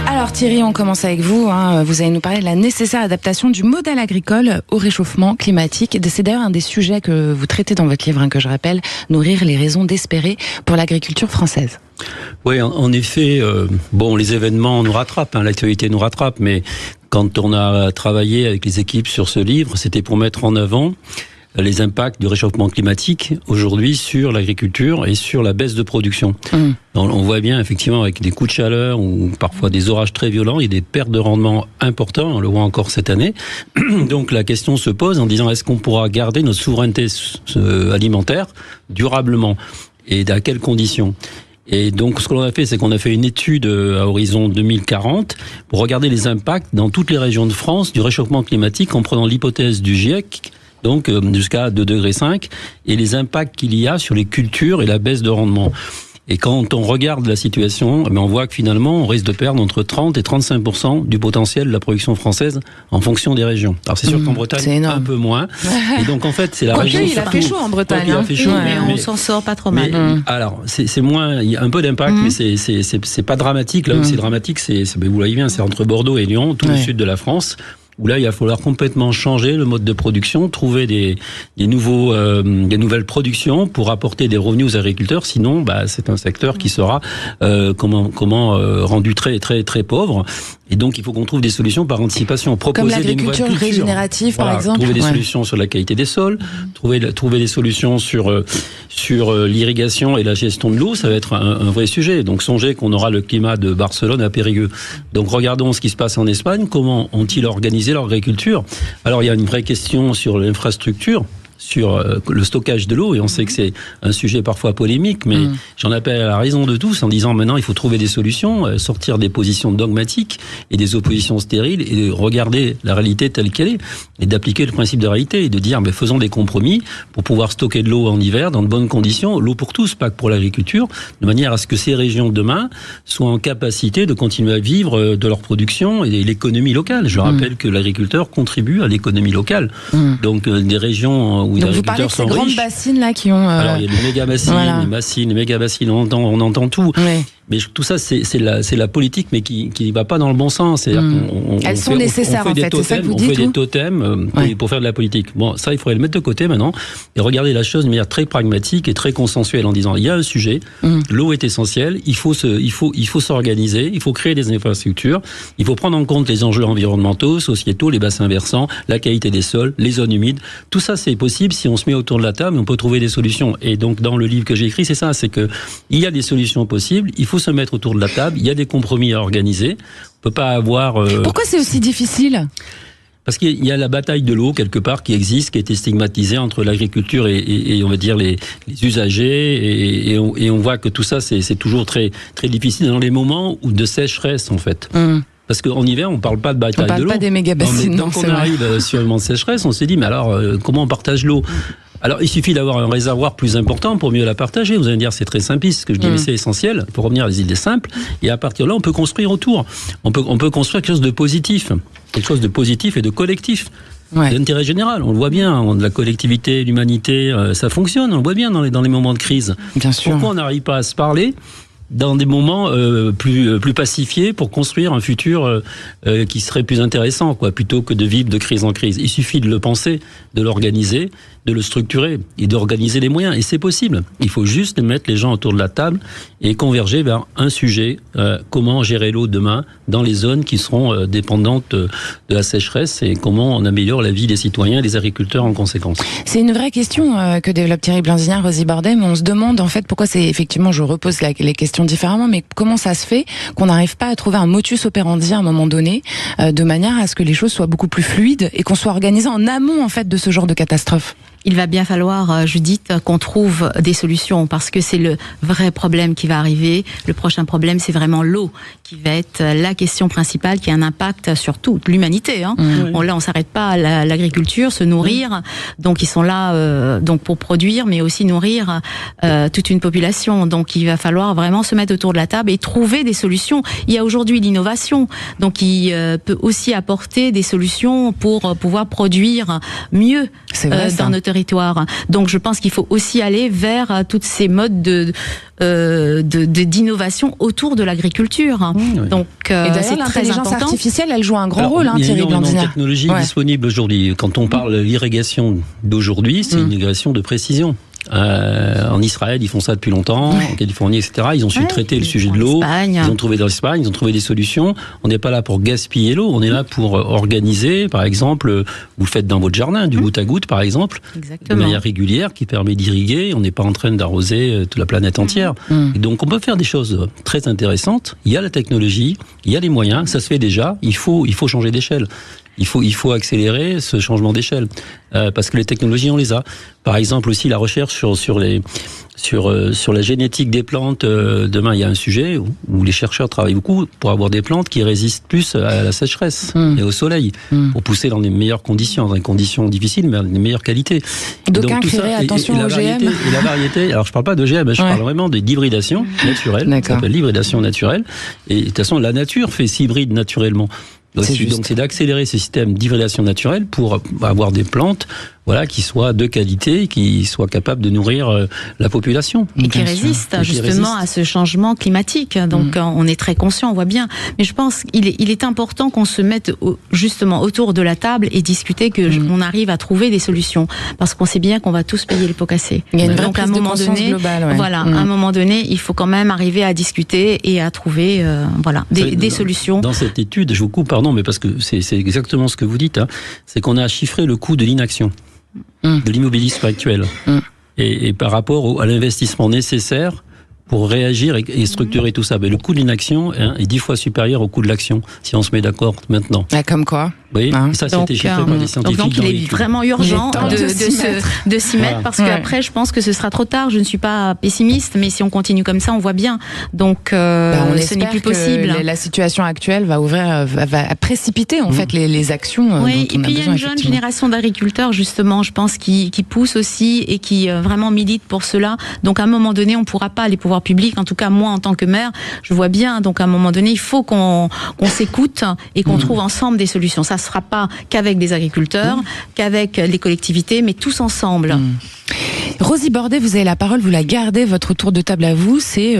Alors Thierry, on commence avec vous. Vous allez nous parler de la nécessaire adaptation du modèle agricole au réchauffement climatique. C'est d'ailleurs un des sujets que vous traitez dans votre livre, que je rappelle, Nourrir, les raisons d'espérer pour l'agriculture française. Oui, en effet, les événements nous rattrapent, l'actualité nous rattrape, mais quand on a travaillé avec les équipes sur ce livre, c'était pour mettre en avant les impacts du réchauffement climatique aujourd'hui sur l'agriculture et sur la baisse de production. On voit bien effectivement avec des coups de chaleur ou parfois des orages très violents, il y a des pertes de rendement importantes, on le voit encore cette année. Donc la question se pose en disant est-ce qu'on pourra garder notre souveraineté alimentaire durablement et à quelles conditions ? Et donc, ce que l'on a fait, c'est qu'on a fait une étude à horizon 2040 pour regarder les impacts dans toutes les régions de France du réchauffement climatique en prenant l'hypothèse du GIEC, donc jusqu'à 2,5 degrés, et les impacts qu'il y a sur les cultures et la baisse de rendement. Et quand on regarde la situation, on voit que finalement, on risque de perdre entre 30 et 35% du potentiel de la production française en fonction des régions. Alors c'est sûr qu'en Bretagne, un peu moins. Et donc en fait, c'est la région. Il a fait chaud en Bretagne. Il a fait chaud, mais on s'en sort pas trop mal. Alors c'est moins, il y a un peu d'impact, mais c'est pas dramatique. Là où c'est dramatique, vous voyez bien, c'est entre Bordeaux et Lyon, tout le sud de la France, où là, il va falloir complètement changer le mode de production, trouver des nouvelles productions pour apporter des revenus aux agriculteurs. Sinon, c'est un secteur qui sera rendu très très très pauvre. Et donc, il faut qu'on trouve des solutions par anticipation. Proposer des nouvelles cultures régénératives, par exemple. Trouver des solutions sur la qualité des sols, trouver des solutions sur l'irrigation et la gestion de l'eau, ça va être un vrai sujet. Donc, songez qu'on aura le climat de Barcelone à Périgueux. Donc, regardons ce qui se passe en Espagne. Comment ont-ils organisé leur agriculture ? Alors, il y a une vraie question sur l'infrastructure, sur le stockage de l'eau, et on sait que c'est un sujet parfois polémique, mais j'en appelle à la raison de tous en disant maintenant il faut trouver des solutions, sortir des positions dogmatiques et des oppositions stériles et regarder la réalité telle qu'elle est et d'appliquer le principe de réalité et de dire faisons des compromis pour pouvoir stocker de l'eau en hiver dans de bonnes conditions, l'eau pour tous, pas que pour l'agriculture, de manière à ce que ces régions demain soient en capacité de continuer à vivre de leur production et l'économie locale. Je rappelle que l'agriculteur contribue à l'économie locale. Donc des régions où donc vous parlez de ces grandes bassines là qui ont... Alors il y a les méga-bassines, les méga-bassines, on entend tout. Oui. Mais tout ça, c'est la politique, mais qui ne va pas dans le bon sens. Elles sont nécessaires, en fait, c'est ça que vous dites. On fait des totems pour faire de la politique. Bon, ça, il faudrait le mettre de côté maintenant et regarder la chose de manière très pragmatique et très consensuelle en disant, il y a un sujet, l'eau est essentielle, il faut s'organiser, il faut créer des infrastructures, il faut prendre en compte les enjeux environnementaux, sociétaux, les bassins versants, la qualité des sols, les zones humides. Tout ça, c'est possible si on se met autour de la table et on peut trouver des solutions. Et donc, dans le livre que j'ai écrit, c'est ça, c'est que il y a des solutions possibles, il faut se mettre autour de la table, il y a des compromis à organiser, on peut pas avoir... Pourquoi c'est aussi difficile ? Parce qu'il y a la bataille de l'eau quelque part qui existe, qui a été stigmatisée entre l'agriculture et on va dire les usagers, et on voit que tout ça c'est toujours très très difficile dans les moments où de sécheresse en fait. Parce qu'en hiver, on ne parle pas de bataille de l'eau. On ne parle pas des méga-bassines. Donc on arrive sur un moment de sécheresse, on s'est dit, mais alors comment on partage l'eau ? Alors, il suffit d'avoir un réservoir plus important pour mieux la partager. Vous allez me dire, c'est très simpliste ce que je dis, mais c'est essentiel pour revenir à des idées simples. Et à partir de là, on peut construire autour. On peut construire quelque chose de positif. Quelque chose de positif et de collectif. D'intérêt général. On le voit bien, de la collectivité, l'humanité, ça fonctionne. On le voit bien dans les moments de crise. Bien sûr. Pourquoi on n'arrive pas à se parler dans des moments plus pacifiés pour construire un futur qui serait plus intéressant, plutôt que de vivre de crise en crise. Il suffit de le penser, de l'organiser, de le structurer et d'organiser les moyens. Et c'est possible. Il faut juste mettre les gens autour de la table et converger vers un sujet, comment gérer l'eau demain dans les zones qui seront dépendantes de la sécheresse et comment on améliore la vie des citoyens et des agriculteurs en conséquence. C'est une vraie question que développe Thierry Blanzinière, Rosie Bardem. On se demande en fait pourquoi c'est effectivement, je repose les questions différemment, mais comment ça se fait qu'on n'arrive pas à trouver un motus operandi à un moment donné, de manière à ce que les choses soient beaucoup plus fluides et qu'on soit organisé en amont en fait de ce genre de catastrophe. Il va bien falloir, Judith, qu'on trouve des solutions parce que c'est le vrai problème qui va arriver. Le prochain problème, c'est vraiment l'eau qui va être la question principale qui a un impact sur toute l'humanité. Là, on s'arrête pas à l'agriculture, se nourrir. Donc, ils sont là donc pour produire, mais aussi nourrir toute une population. Donc, il va falloir vraiment se mettre autour de la table et trouver des solutions. Il y a aujourd'hui l'innovation, donc il peut aussi apporter des solutions pour pouvoir produire mieux dans notre territoire. Donc je pense qu'il faut aussi aller vers toutes ces modes d'innovation autour de l'agriculture. Donc et d'ailleurs l'intelligence artificielle, elle joue un grand rôle, Thierry Blanzinière. Il y a une technologie disponible aujourd'hui. Quand on parle d'irrigation d'aujourd'hui, c'est une irrigation de précision. En Israël, ils font ça depuis longtemps, en Californie, etc. Ils ont su traiter le sujet de l'eau. Ils ont trouvé dans l'Espagne, ils ont trouvé des solutions. On n'est pas là pour gaspiller l'eau, on est là pour organiser, par exemple, vous le faites dans votre jardin, du goutte à goutte, par exemple, de manière régulière, qui permet d'irriguer. On n'est pas en train d'arroser toute la planète entière. Et donc, on peut faire des choses très intéressantes. Il y a la technologie, il y a les moyens, ça se fait déjà. Il faut changer d'échelle. Il faut accélérer ce changement d'échelle parce que les technologies on les a. Par exemple aussi la recherche sur la génétique des plantes. Demain il y a un sujet où les chercheurs travaillent beaucoup pour avoir des plantes qui résistent plus à la sécheresse et au soleil pour pousser dans les meilleures conditions, dans des conditions difficiles mais dans les meilleures qualités. D'aucuns crieraient attention aux OGM. Et la variété. Alors je parle pas d'OGM, je parle vraiment d'hybridation naturelle. Ça s'appelle l'hybridation naturelle. Et de toute façon la nature fait s'hybride naturellement. Donc c'est d'accélérer ces systèmes d'hybridation naturelle pour avoir des plantes qui soient de qualité, qui soient capables de nourrir la population. Et qui résistent justement à ce changement climatique. Donc on est très conscient, on voit bien. Mais je pense qu'il est important qu'on se mette justement autour de la table et discuter, qu'on arrive à trouver des solutions. Parce qu'on sait bien qu'on va tous payer les pots cassés. Il y a une vraie prise de conscience globale. À un moment donné, il faut quand même arriver à discuter et à trouver des solutions. Dans cette étude, je vous coupe, pardon, mais parce que c'est exactement ce que vous dites, c'est qu'on a chiffré le coût de l'inaction. De l'immobilisme actuel et par rapport à l'investissement nécessaire pour réagir et structurer tout ça. Mais le coût de l'inaction est 10 fois supérieur au coût de l'action, si on se met d'accord maintenant. Comme quoi Oui, ça c'était chiffré par des scientifiques. Donc il est vraiment urgent de s'y mettre parce qu'après je pense que ce sera trop tard. Je ne suis pas pessimiste, mais si on continue comme ça, on voit bien. Donc ce n'est plus possible. La situation actuelle va précipiter en fait les actions. Oui, et puis il y a une jeune génération d'agriculteurs justement, je pense, qui pousse aussi et qui vraiment milite pour cela. Donc à un moment donné, on ne pourra pas, les pouvoirs publics, en tout cas moi en tant que maire, je vois bien. Donc à un moment donné, il faut qu'on s'écoute et qu'on trouve ensemble des solutions. Ça ne sera pas qu'avec des agriculteurs, qu'avec les collectivités, mais tous ensemble. Rosie Bordet, vous avez la parole, vous la gardez, votre tour de table à vous, c'est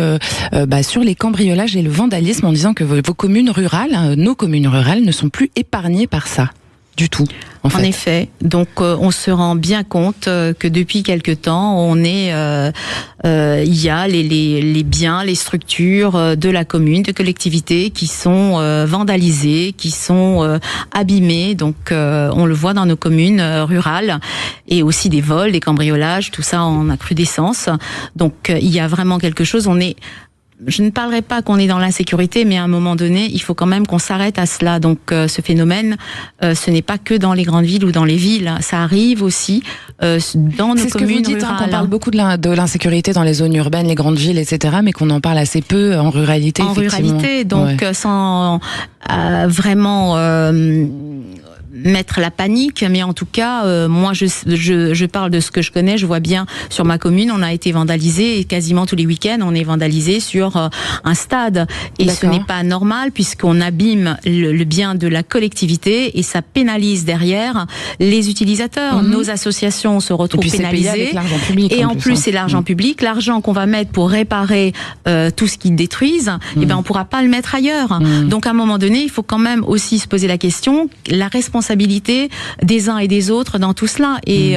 sur les cambriolages et le vandalisme, en disant que vos communes rurales, nos communes rurales, ne sont plus épargnées par ça. Du tout. En effet. Donc, on se rend bien compte que depuis quelque temps, il y a les biens, les structures de la commune, de collectivité qui sont vandalisées, qui sont abîmées. Donc, on le voit dans nos communes rurales. Et aussi des vols, des cambriolages, tout ça en accrudescence. Donc, il y a vraiment quelque chose. Je ne parlerai pas qu'on est dans l'insécurité, mais à un moment donné, il faut quand même qu'on s'arrête à cela. Donc, ce phénomène, ce n'est pas que dans les grandes villes ou dans les villes. Ça arrive aussi dans nos communes rurales. C'est ce que vous dites, qu'on parle beaucoup de l'insécurité dans les zones urbaines, les grandes villes, etc., mais qu'on en parle assez peu en ruralité. En ruralité, donc sans vraiment mettre la panique, mais en tout cas, moi je parle de ce que je connais, je vois bien sur ma commune, on a été vandalisé et quasiment tous les week-ends on est vandalisé sur un stade et ce n'est pas normal puisqu'on abîme le bien de la collectivité et ça pénalise derrière les utilisateurs. Nos associations se retrouvent pénalisées et en plus c'est l'argent public, l'argent qu'on va mettre pour réparer tout ce qu'ils détruisent, et ben on pourra pas le mettre ailleurs. Donc à un moment donné, il faut quand même aussi se poser la question, la responsabilité des uns et des autres dans tout cela et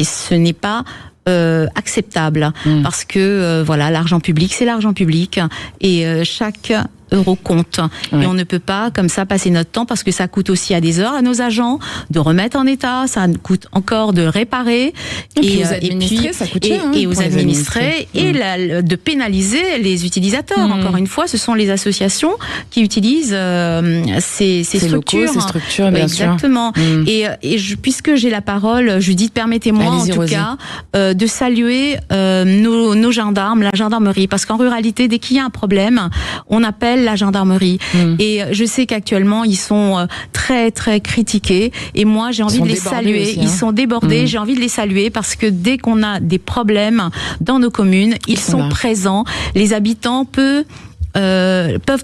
ce n'est pas acceptable parce que l'argent public c'est l'argent public et chaque euro compte et on ne peut pas comme ça passer notre temps parce que ça coûte aussi à des heures à nos agents de remettre en état, ça coûte encore de réparer et aux administrés ça coûte cher et aux administrés et de pénaliser les utilisateurs. Encore une fois, ce sont les associations qui utilisent ces structures, locaux, ces structures bien exactement. Et puisque j'ai la parole, Judith, permettez-moi en tout cas de saluer nos gendarmes, la gendarmerie, parce qu'en ruralité, dès qu'il y a un problème, on appelle la gendarmerie. Et je sais qu'actuellement, ils sont très, très critiqués. Et moi, j'ai envie de les saluer. Aussi, Ils sont débordés. J'ai envie de les saluer parce que dès qu'on a des problèmes dans nos communes, ils sont présents. Les habitants peuvent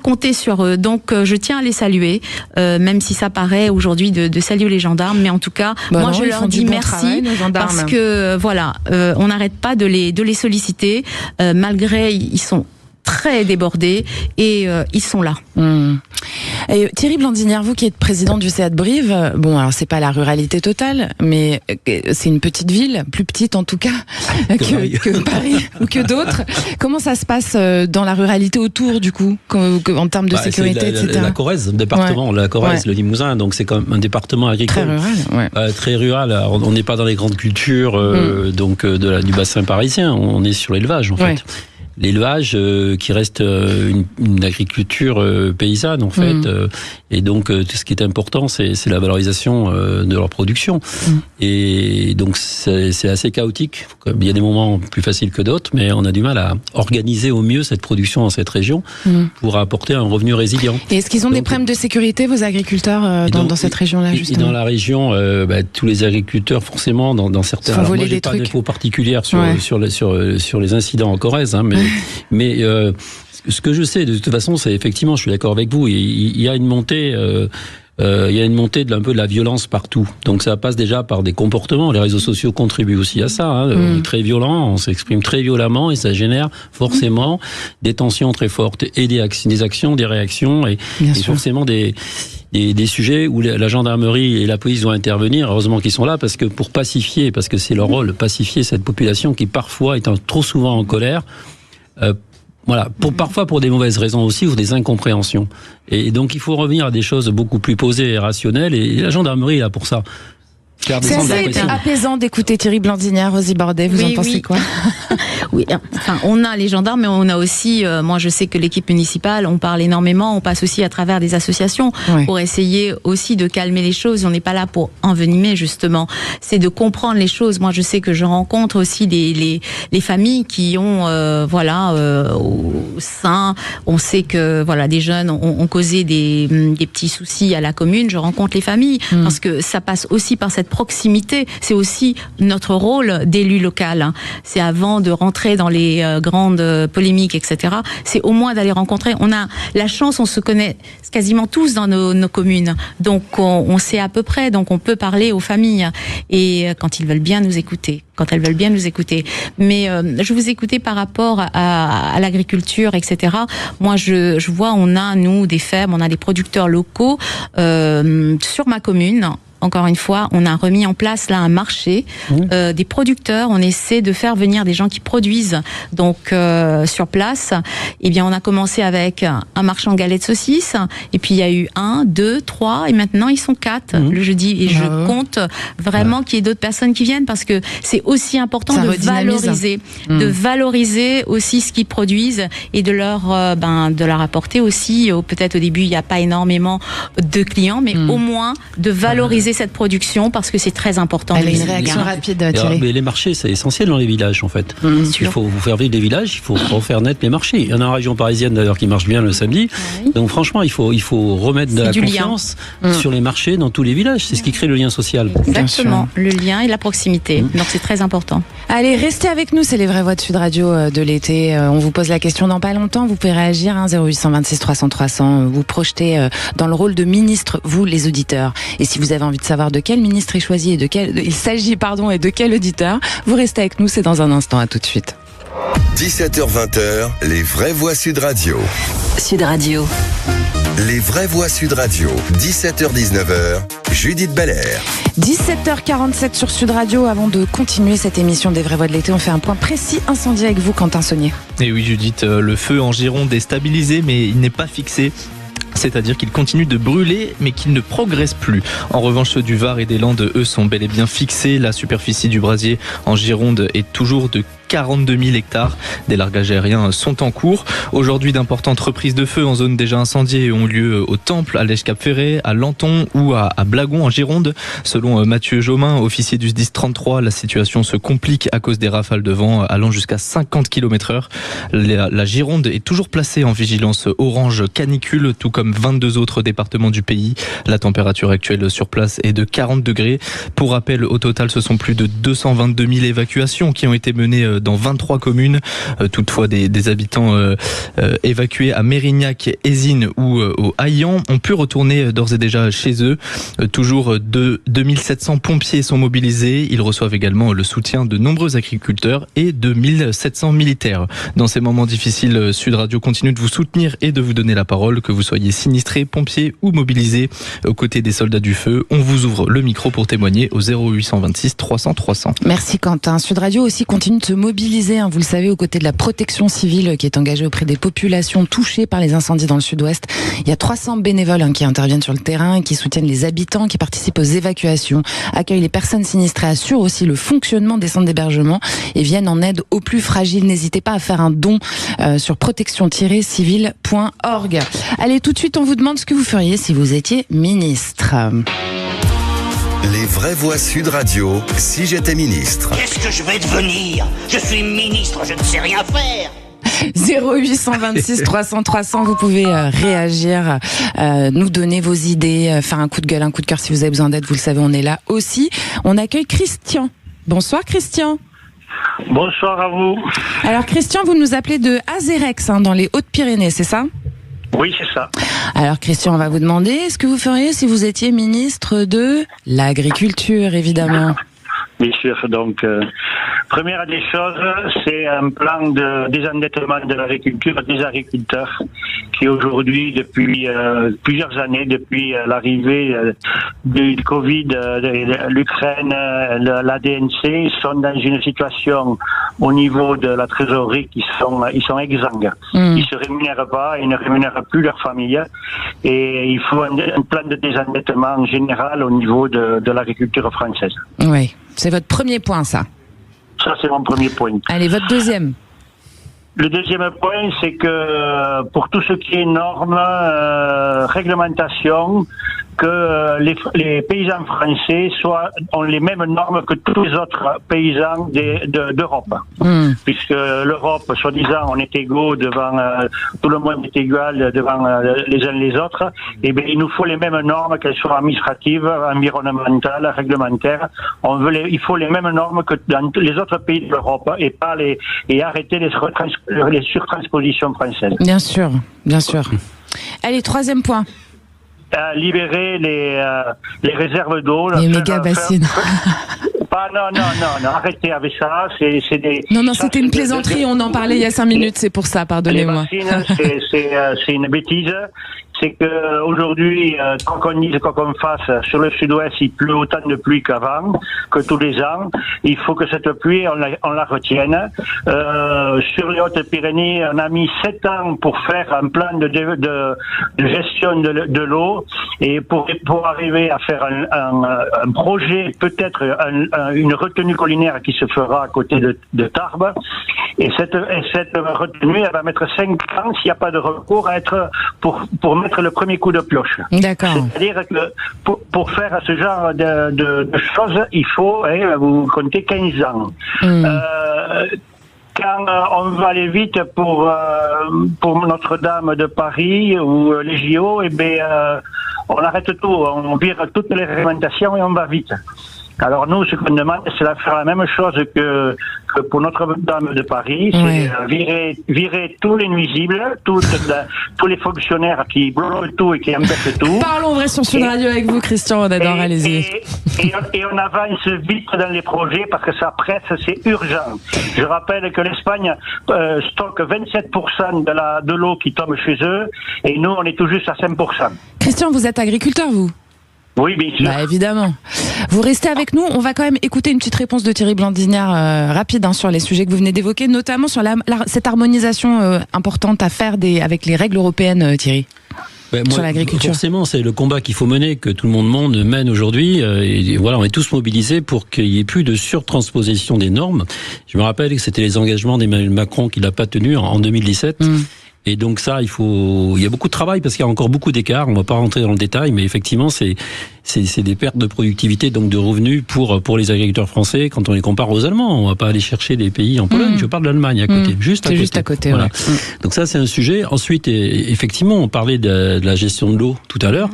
compter sur eux. Donc, je tiens à les saluer, même si ça paraît aujourd'hui de saluer les gendarmes. Mais en tout cas, moi, je leur dis merci parce que, on n'arrête pas de les solliciter, malgré ils sont très débordés et ils sont là. Et Thierry Blandinière, vous qui êtes président du CA de Brive, bon, alors c'est pas la ruralité totale, mais c'est une petite ville, plus petite en tout cas que Paris ou que d'autres. Comment ça se passe dans la ruralité autour, du coup, en termes de sécurité, etc. La Corrèze, le département, la Corrèze, le Limousin, donc c'est quand même un département agricole. Très rural. Alors, on n'est pas dans les grandes cultures donc du bassin parisien, on est sur l'élevage en fait. L'élevage qui reste une agriculture paysanne en fait, et donc tout ce qui est important c'est la valorisation de leur production, et donc c'est assez chaotique. Il y a des moments plus faciles que d'autres, mais on a du mal à organiser au mieux cette production dans cette région pour apporter un revenu résilient. Et est-ce qu'ils ont des problèmes de sécurité, vos agriculteurs, dans cette région-là justement? Dans la région, tous les agriculteurs forcément dans certains. Alors, moi j'ai pas d'infos particulières sur les incidents en Corrèze, hein, mais ce que je sais de toute façon, c'est effectivement, je suis d'accord avec vous, il y a une montée. Il y a une montée un peu de la violence partout. Donc ça passe déjà par des comportements. Les réseaux sociaux contribuent aussi à ça. On est très violent, on s'exprime très violemment et ça génère forcément des tensions très fortes et des actions, des réactions et forcément des sujets où la gendarmerie et la police doivent intervenir. Heureusement qu'ils sont là parce que pour pacifier, parce que c'est leur rôle, pacifier cette population qui parfois est trop souvent en colère. Parfois pour des mauvaises raisons aussi ou des incompréhensions. Et donc il faut revenir à des choses beaucoup plus posées et rationnelles, et la gendarmerie est là pour ça. C'est assez apaisant d'écouter Thierry Blandinière, Rosie Bordet, vous en pensez quoi? Oui, enfin, on a les gendarmes, mais on a aussi, moi je sais que l'équipe municipale, on parle énormément, on passe aussi à travers des associations pour essayer aussi de calmer les choses. On n'est pas là pour envenimer justement, c'est de comprendre les choses. Moi je sais que je rencontre aussi les familles qui ont, au sein, on sait que des jeunes ont causé des petits soucis à la commune. Je rencontre les familles parce que ça passe aussi par cette proximité, c'est aussi notre rôle d'élu local. C'est avant de rentrer dans les grandes polémiques, etc. C'est au moins d'aller rencontrer. On a la chance, on se connaît quasiment tous dans nos communes. Donc on sait à peu près, donc on peut parler aux familles. Et quand ils veulent bien nous écouter. Mais je vous écoutais par rapport à l'agriculture, etc. Moi, je vois, on a, nous, des fermes, on a des producteurs locaux sur ma commune. Encore une fois, on a remis en place là un marché des producteurs. On essaie de faire venir des gens qui produisent donc sur place. Eh bien, on a commencé avec un marchand galets de saucisses, et puis il y a eu 1, 2, 3, et maintenant ils sont 4 le jeudi. Et je compte vraiment qu'il y ait d'autres personnes qui viennent, parce que c'est aussi important de valoriser aussi ce qu'ils produisent et de leur apporter aussi. Peut-être au début il n'y a pas énormément de clients, mais au moins de valoriser cette production, parce que c'est très important. Elle a une réaction rapide, Thierry. Mais les marchés, c'est essentiel dans les villages en fait. Il faut vous faire vivre des villages, il faut refaire naître les marchés. Il y en a en région parisienne d'ailleurs qui marche bien le samedi. Donc franchement, il faut remettre de la confiance sur les marchés dans tous les villages. C'est ce qui crée le lien social. Exactement, le lien et la proximité. Donc c'est très important. Allez, restez avec nous, c'est les vraies voix de Sud Radio de l'été. On vous pose la question dans pas longtemps. Vous pouvez réagir, 0826 300 300. Vous projetez dans le rôle de ministre, vous les auditeurs. Et si vous avez envie de savoir de quel ministre il s'agit et de quel auditeur, vous restez avec nous, c'est dans un instant. À tout de suite. 17h-20h, les vraies voix Sud Radio. Sud Radio. Les vraies voix Sud Radio, 17h-19h, Judith Belair. 17h47 sur Sud Radio. Avant de continuer cette émission des vraies voix de l'été, on fait un point précis incendie avec vous, Quentin Saunier. Et oui Judith, le feu en Gironde est stabilisé, mais il n'est pas fixé. C'est-à-dire qu'il continue de brûler, mais qu'il ne progresse plus. En revanche, ceux du Var et des Landes, eux, sont bel et bien fixés. La superficie du brasier en Gironde est toujours de 42 000 hectares. Des largages aériens sont en cours. Aujourd'hui, d'importantes reprises de feu en zone déjà incendiée ont lieu au Temple, à Lèche-Cap-Ferré, à Lanton ou à Blagon en Gironde. Selon Mathieu Jomain, officier du SDIS 33, la situation se complique à cause des rafales de vent allant jusqu'à 50 km/h. La Gironde est toujours placée en vigilance orange canicule, tout comme 22 autres départements du pays. La température actuelle sur place est de 40 degrés. Pour rappel, au total, ce sont plus de 222 000 évacuations qui ont été menées dans 23 communes. Toutefois, des habitants évacués à Mérignac, Ézines ou au Haillan ont pu retourner d'ores et déjà chez eux. Toujours 2700 pompiers sont mobilisés. Ils reçoivent également le soutien de nombreux agriculteurs et de 1700 militaires. Dans ces moments difficiles, Sud Radio continue de vous soutenir et de vous donner la parole, que vous soyez sinistrés, pompiers ou mobilisés aux côtés des soldats du feu. On vous ouvre le micro pour témoigner au 0826 300 300. Merci Quentin. Sud Radio aussi continue de se mobiliser, vous le savez, aux côtés de la protection civile qui est engagée auprès des populations touchées par les incendies dans le sud-ouest. Il y a 300 bénévoles qui interviennent sur le terrain, qui soutiennent les habitants, qui participent aux évacuations, accueillent les personnes sinistrées, assurent aussi le fonctionnement des centres d'hébergement et viennent en aide aux plus fragiles. N'hésitez pas à faire un don sur protection-civile.org. Allez, tout de suite, on vous demande ce que vous feriez si vous étiez ministre. Les vraies voix Sud Radio, si j'étais ministre. Qu'est-ce que je vais devenir? Je suis ministre, je ne sais rien faire. 0826 300 300, vous pouvez réagir, nous donner vos idées, faire un coup de gueule, un coup de cœur si vous avez besoin d'aide, vous le savez, on est là aussi. On accueille Christian. Bonsoir Christian. Bonsoir à vous. Alors Christian, vous nous appelez de Azérex, dans les Hautes-Pyrénées, c'est ça? Oui, c'est ça. Alors Christian, on va vous demander ce que vous feriez si vous étiez ministre de l'Agriculture, évidemment. Bien sûr, donc première des choses, c'est un plan de désendettement de l'agriculture des agriculteurs qui aujourd'hui, depuis plusieurs années, depuis l'arrivée du Covid, de l'Ukraine, la DNC, sont dans une situation au niveau de la trésorerie ils sont exsangues. Ils se rémunèrent pas, ils ne rémunèrent plus leur famille et il faut un plan de désendettement général au niveau de l'agriculture française. Oui. C'est votre premier point, ça. Ça, c'est mon premier point. Allez, votre deuxième. Le deuxième point, c'est que pour tout ce qui est normes, réglementation, que les paysans français ont les mêmes normes que tous les autres paysans d'Europe. Puisque l'Europe, soi-disant, on est égaux devant, tout le monde est égal devant les uns les autres, et bien il nous faut les mêmes normes, qu'elles soient administratives, environnementales, réglementaires. Il faut les mêmes normes que dans les autres pays de l'Europe et arrêter les surtranspositions françaises. Bien sûr, bien sûr. Allez, troisième point. Libérer les réserves d'eau. Les méga bassines. Non, arrêtez avec ça. Non, c'était une plaisanterie, on en parlait il y a 5 minutes, c'est pour ça, pardonnez-moi. Les bassines, c'est une bêtise. C'est que aujourd'hui, quoi qu'on dise, quoi qu'on fasse, sur le sud-ouest, il pleut autant de pluie qu'avant, que tous les ans. Il faut que cette pluie, on la retienne. Sur les Hautes-Pyrénées, on a mis 7 ans pour faire un plan de gestion de l'eau et pour arriver à faire un projet, peut-être une retenue collinaire qui se fera à côté de Tarbes. Et cette retenue, elle va mettre 5 ans s'il n'y a pas de recours à être pour mettre le premier coup de pioche. D'accord. C'est-à-dire que pour faire ce genre de choses, il faut, vous comptez 15 ans. Quand on veut aller vite pour Notre-Dame de Paris ou les JO, on arrête tout, on vire toutes les réglementations et on va vite. Alors nous, ce qu'on demande, c'est de faire la même chose que pour Notre-Dame de Paris, c'est virer tous les nuisibles, tous les fonctionnaires qui bloquent tout et qui embêtent tout. Parlons vrai sur Sud Radio avec vous, Christian, on adore, allez-y. Et on avance vite dans les projets parce que ça presse, c'est urgent. Je rappelle que l'Espagne stocke 27% de l'eau qui tombe chez eux et nous, on est tout juste à 5%. Christian, vous êtes agriculteur, vous ? Oui, bien sûr. Évidemment. Vous restez avec nous. On va quand même écouter une petite réponse de Thierry Blandignard rapide sur les sujets que vous venez d'évoquer, notamment sur cette harmonisation importante à faire avec les règles européennes, Thierry. Sur l'agriculture. Forcément, c'est le combat qu'il faut mener, que tout le monde mène aujourd'hui. Et voilà, on est tous mobilisés pour qu'il n'y ait plus de surtransposition des normes. Je me rappelle que c'était les engagements d'Emmanuel Macron qu'il n'a pas tenus en 2017. Et donc ça, il y a beaucoup de travail parce qu'il y a encore beaucoup d'écarts. On ne va pas rentrer dans le détail, mais effectivement, c'est des pertes de productivité, donc de revenus pour les agriculteurs français quand on les compare aux Allemands. On ne va pas aller chercher des pays en Pologne. Je parle de l'Allemagne à côté, juste à côté. Voilà. Ouais. Donc ça, c'est un sujet. Ensuite, effectivement, on parlait de la gestion de l'eau tout à l'heure.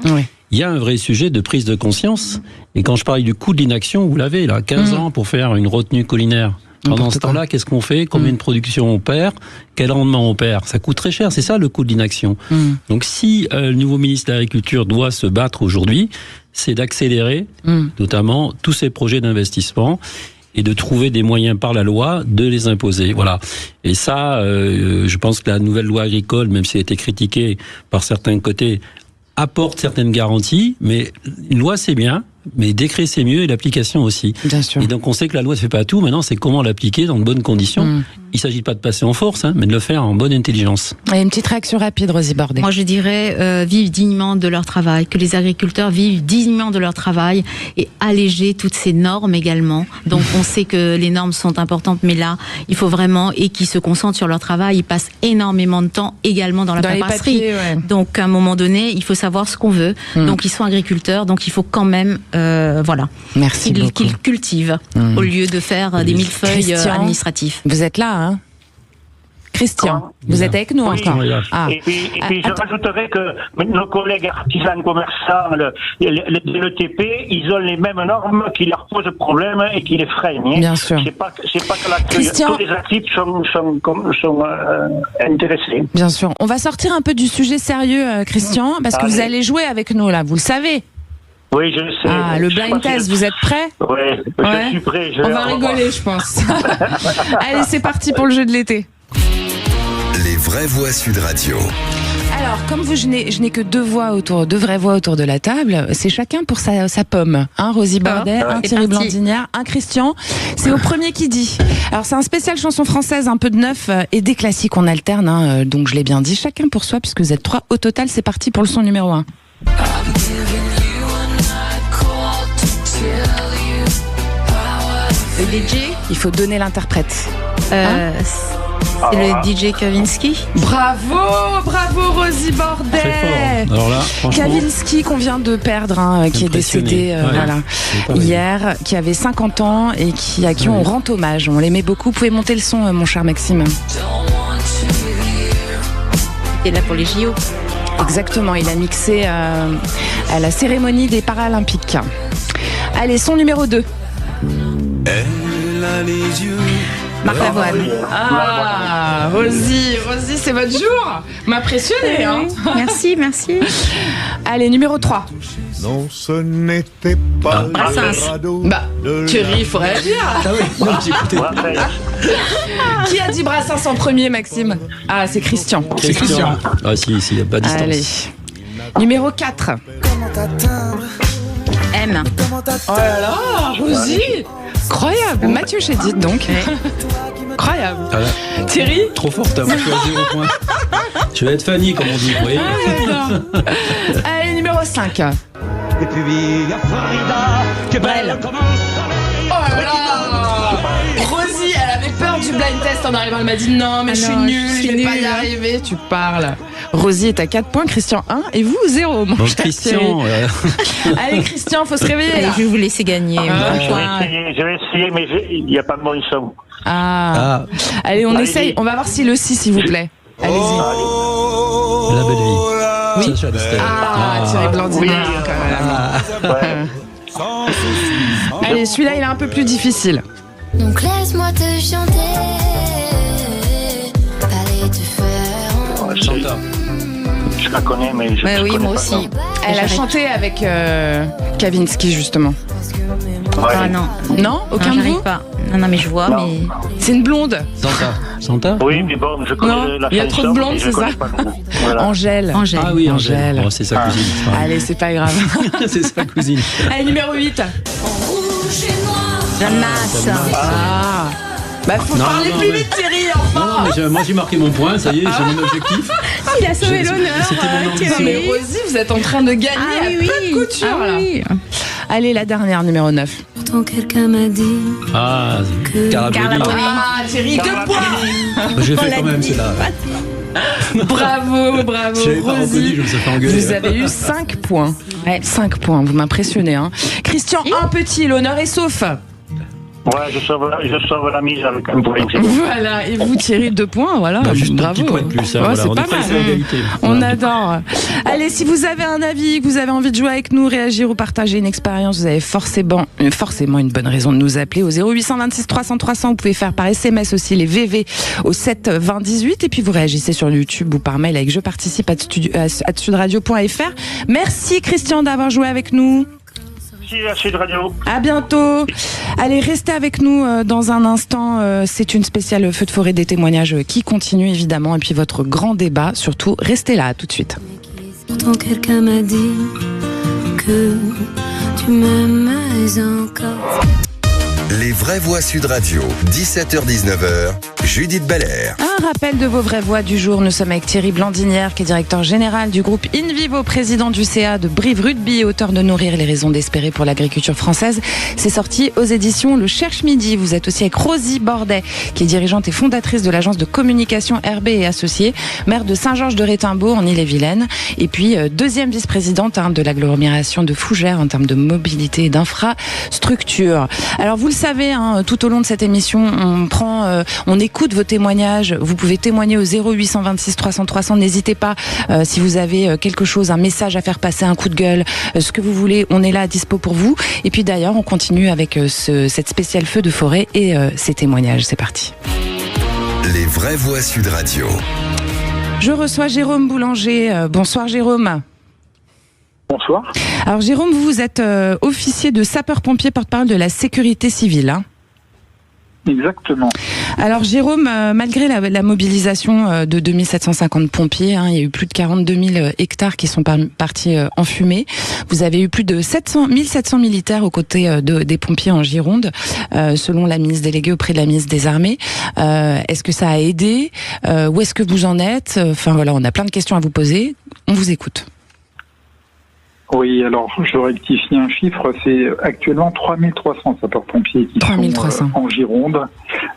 Il y a un vrai sujet de prise de conscience. Et quand je parle du coût de l'inaction, vous l'avez là, 15 ans pour faire une retenue collinaire. Pendant ce temps-là, qu'est-ce qu'on fait? Combien de production on perd? Quel rendement on perd? Ça coûte très cher, c'est ça le coût de l'inaction. Donc si le nouveau ministre de l'Agriculture doit se battre aujourd'hui, c'est d'accélérer notamment tous ces projets d'investissement et de trouver des moyens par la loi de les imposer. Voilà. Et ça, je pense que la nouvelle loi agricole, même si elle a été critiquée par certains côtés, apporte certaines garanties, mais une loi c'est bien, mais décret c'est mieux et l'application aussi. Bien sûr. Et donc on sait que la loi ne fait pas tout, maintenant c'est comment l'appliquer dans de bonnes conditions. Il ne s'agit pas de passer en force, mais de le faire en bonne intelligence. Et une petite réaction rapide, Rosie Bordet. Moi je dirais vivre dignement de leur travail, que les agriculteurs vivent dignement de leur travail et alléger toutes ces normes également. Donc on sait que les normes sont importantes, mais là il faut vraiment, et qu'ils se concentrent sur leur travail, ils passent énormément de temps également dans la paperasserie. Donc à un moment donné, il faut savoir ce qu'on veut. Donc ils sont agriculteurs, donc il faut quand même voilà. Merci beaucoup. Qu'ils cultivent au lieu de faire des millefeuilles administratifs. Vous êtes là, hein? Christian, vous êtes avec nous encore. Et puis je rajouterais que nos collègues artisans commerçants, le TP, ils ont les mêmes normes qui leur posent problème et qui les freinent. Bien sûr. C'est pas que tous les actifs sont intéressés. Bien sûr. On va sortir un peu du sujet sérieux, Christian, parce que vous allez jouer avec nous là, vous le savez. Oui, je le sais. Ah, le blind test, vous êtes prêts? Oui, je suis prêt. On va rigoler, je pense. Allez, c'est parti pour le jeu de l'été. Les vraies voix Sud Radio. Alors, comme je n'ai que deux vraies voix autour de la table, c'est chacun pour sa pomme. Un Rosie Bordet, un Thierry Blandinière, un Christian. C'est au premier qui dit. Alors, c'est un spécial chanson française, un peu de neuf et des classiques, on alterne. Donc, je l'ai bien dit, chacun pour soi, puisque vous êtes 3 au total. C'est parti pour le son numéro 1. Le DJ, il faut donner l'interprète. C'est le DJ Kavinsky. Bravo Rosie Bordet. Très fort. Alors là, franchement, Kavinsky qu'on vient de perdre, qui est décédé hier, qui avait 50 ans et à qui on rend hommage. On l'aimait beaucoup. Vous pouvez monter le son, mon cher Maxime. Et là pour les JO. Exactement, il a mixé à la cérémonie des Paralympiques. Allez, son numéro 2. Elle a les yeux. Marc Lavoine. Ah, Rosie, c'est votre jour. M'impressionner, hein. Merci. Allez, numéro 3. Non, ce n'était pas Brassens. Thierry, il faudrait le dire. Ah oui, non, j'ai écouté. Qui a dit Brassens en premier, Maxime? Ah, c'est Christian. C'est Christian. Ah si, il n'y a pas de distance. Allez. Numéro 4. M. Oh là là, Rosie. Incroyable. Mathieu Chédid, donc. Incroyable. Ah Thierry. Trop forte, moi je suis à 0 points. Je vais être Fanny, comme on dit, vous voyez. Allez, numéro 5. Et puis il y a Florida, que belle comme un soleil. Oh là là. Rosie, elle avait peur du blind test en arrivant. Elle m'a dit non, mais je suis nulle, je vais pas y arriver. Tu parles. Rosie est à 4 poinns, Christian 1 et vous 0. Mon cher Christian. Allez, Christian, faut se réveiller. Je vais vous laisser gagner. Je vais essayer, mais il n'y a pas de bon son. Allez, on essaye. On va voir si le si, s'il vous plaît. Allez-y. La belle vie. Oui. Thierry Blandinière, quand même. Allez, celui-là, il est un peu plus difficile. Donc laisse-moi te chanter. Allez te faire. Chanta. Je la connais, mais je oui, connais moi pas. aussi. Elle a chanté avec Kavinsky, justement. Ah non. Non, aucun de vous pas. Non, mais je vois, Non. mais. C'est une blonde. Santa. Oui, mais bon, je connais Non, la chanson. il y a trop de blondes, mais je c'est connais ça pas le nom. Voilà. Angèle. Ah oui, Angèle. Oh, c'est sa cousine. Allez, c'est pas grave. C'est sa cousine. Allez, numéro 8. Jeanne Masse. Faut parler plus vite, Thierry, enfin. Non, moi j'ai marqué mon point, ça y est, j'ai mon objectif. Il a sauvé l'honneur. C'était mon ambition. Mais Rosie, vous êtes en train de gagner à peu de couture, là. Allez, la dernière, numéro 9. Pourtant quelqu'un m'a dit. Ah, Carla Bruni. Ah, Thierry, 2 points. Je l'ai fait quand même, c'est là. Bravo, J'avais pas reconnu, Rosie. je me suis fait engueuler. Vous avez eu 5 points. 5 points, vous m'impressionnez. Hein. Christian, un petit, l'honneur est sauf. Ouais, je sauve la mise avec un point. Voilà, et vous Thierry 2 points, voilà. Juste bravo. un petit point de plus, hein, voilà. C'est On pas est presque mal. à égalité. On adore. Allez, si vous avez un avis, que vous avez envie de jouer avec nous, réagir ou partager une expérience, vous avez forcément une bonne raison de nous appeler au 0826 300 300. Vous pouvez faire par SMS aussi les VV au 7 20 18 et puis vous réagissez sur YouTube ou par mail avec je participe à sudradio.fr. Merci Christian d'avoir joué avec nous. Merci à Sud Radio. À bientôt. Allez, restez avec nous dans un instant. C'est une spéciale feu de forêt des témoignages qui continue évidemment. Et puis votre grand débat, surtout, restez là, tout de suite. Pourtant quelqu'un m'a dit que tu m'aimes encore. Les vraies voix Sud Radio, 17h-19h, Judith Belair. Un rappel de vos vraies voix du jour. Nous sommes avec Thierry Blandinière, qui est directeur général du groupe InVivo, président du CA de Brive Rugby, auteur de Nourrir les raisons d'espérer pour l'agriculture française. C'est sorti aux éditions Le Cherche Midi. Vous êtes aussi avec Rosie Bordet, qui est dirigeante et fondatrice de l'agence de communication RB et Associés, maire de Saint-Georges-de-Rétimbaud en Ille-et-Vilaine, et puis deuxième vice-présidente de l'agglomération de Fougères en termes de mobilité et d'infrastructure. Alors vous le savez, tout au long de cette émission, on écoute vos témoignages. Vous pouvez témoigner au 0826 300 300. N'hésitez pas si vous avez quelque chose, un message à faire passer, un coup de gueule, ce que vous voulez. On est là à dispo pour vous. Et puis d'ailleurs, on continue avec cette spéciale feu de forêt et ces témoignages. C'est parti. Les vraies voix Sud Radio. Je reçois Jérôme Boulanger. Bonsoir Jérôme. Bonsoir. Alors Jérôme, vous êtes officier de sapeur-pompier, porte-parole de la sécurité civile. Exactement. Alors Jérôme, malgré la mobilisation de 2750 pompiers, il y a eu plus de 42 000 hectares qui sont partis en fumée. Vous avez eu plus de 1700 militaires aux côtés des pompiers en Gironde, selon la ministre déléguée auprès de la ministre des Armées. Est-ce que ça a aidé ? Où est-ce que vous en êtes ? Enfin voilà, on a plein de questions à vous poser. On vous écoute. Oui, alors je rectifie un chiffre, c'est actuellement 3300 sapeurs-pompiers qui sont en Gironde.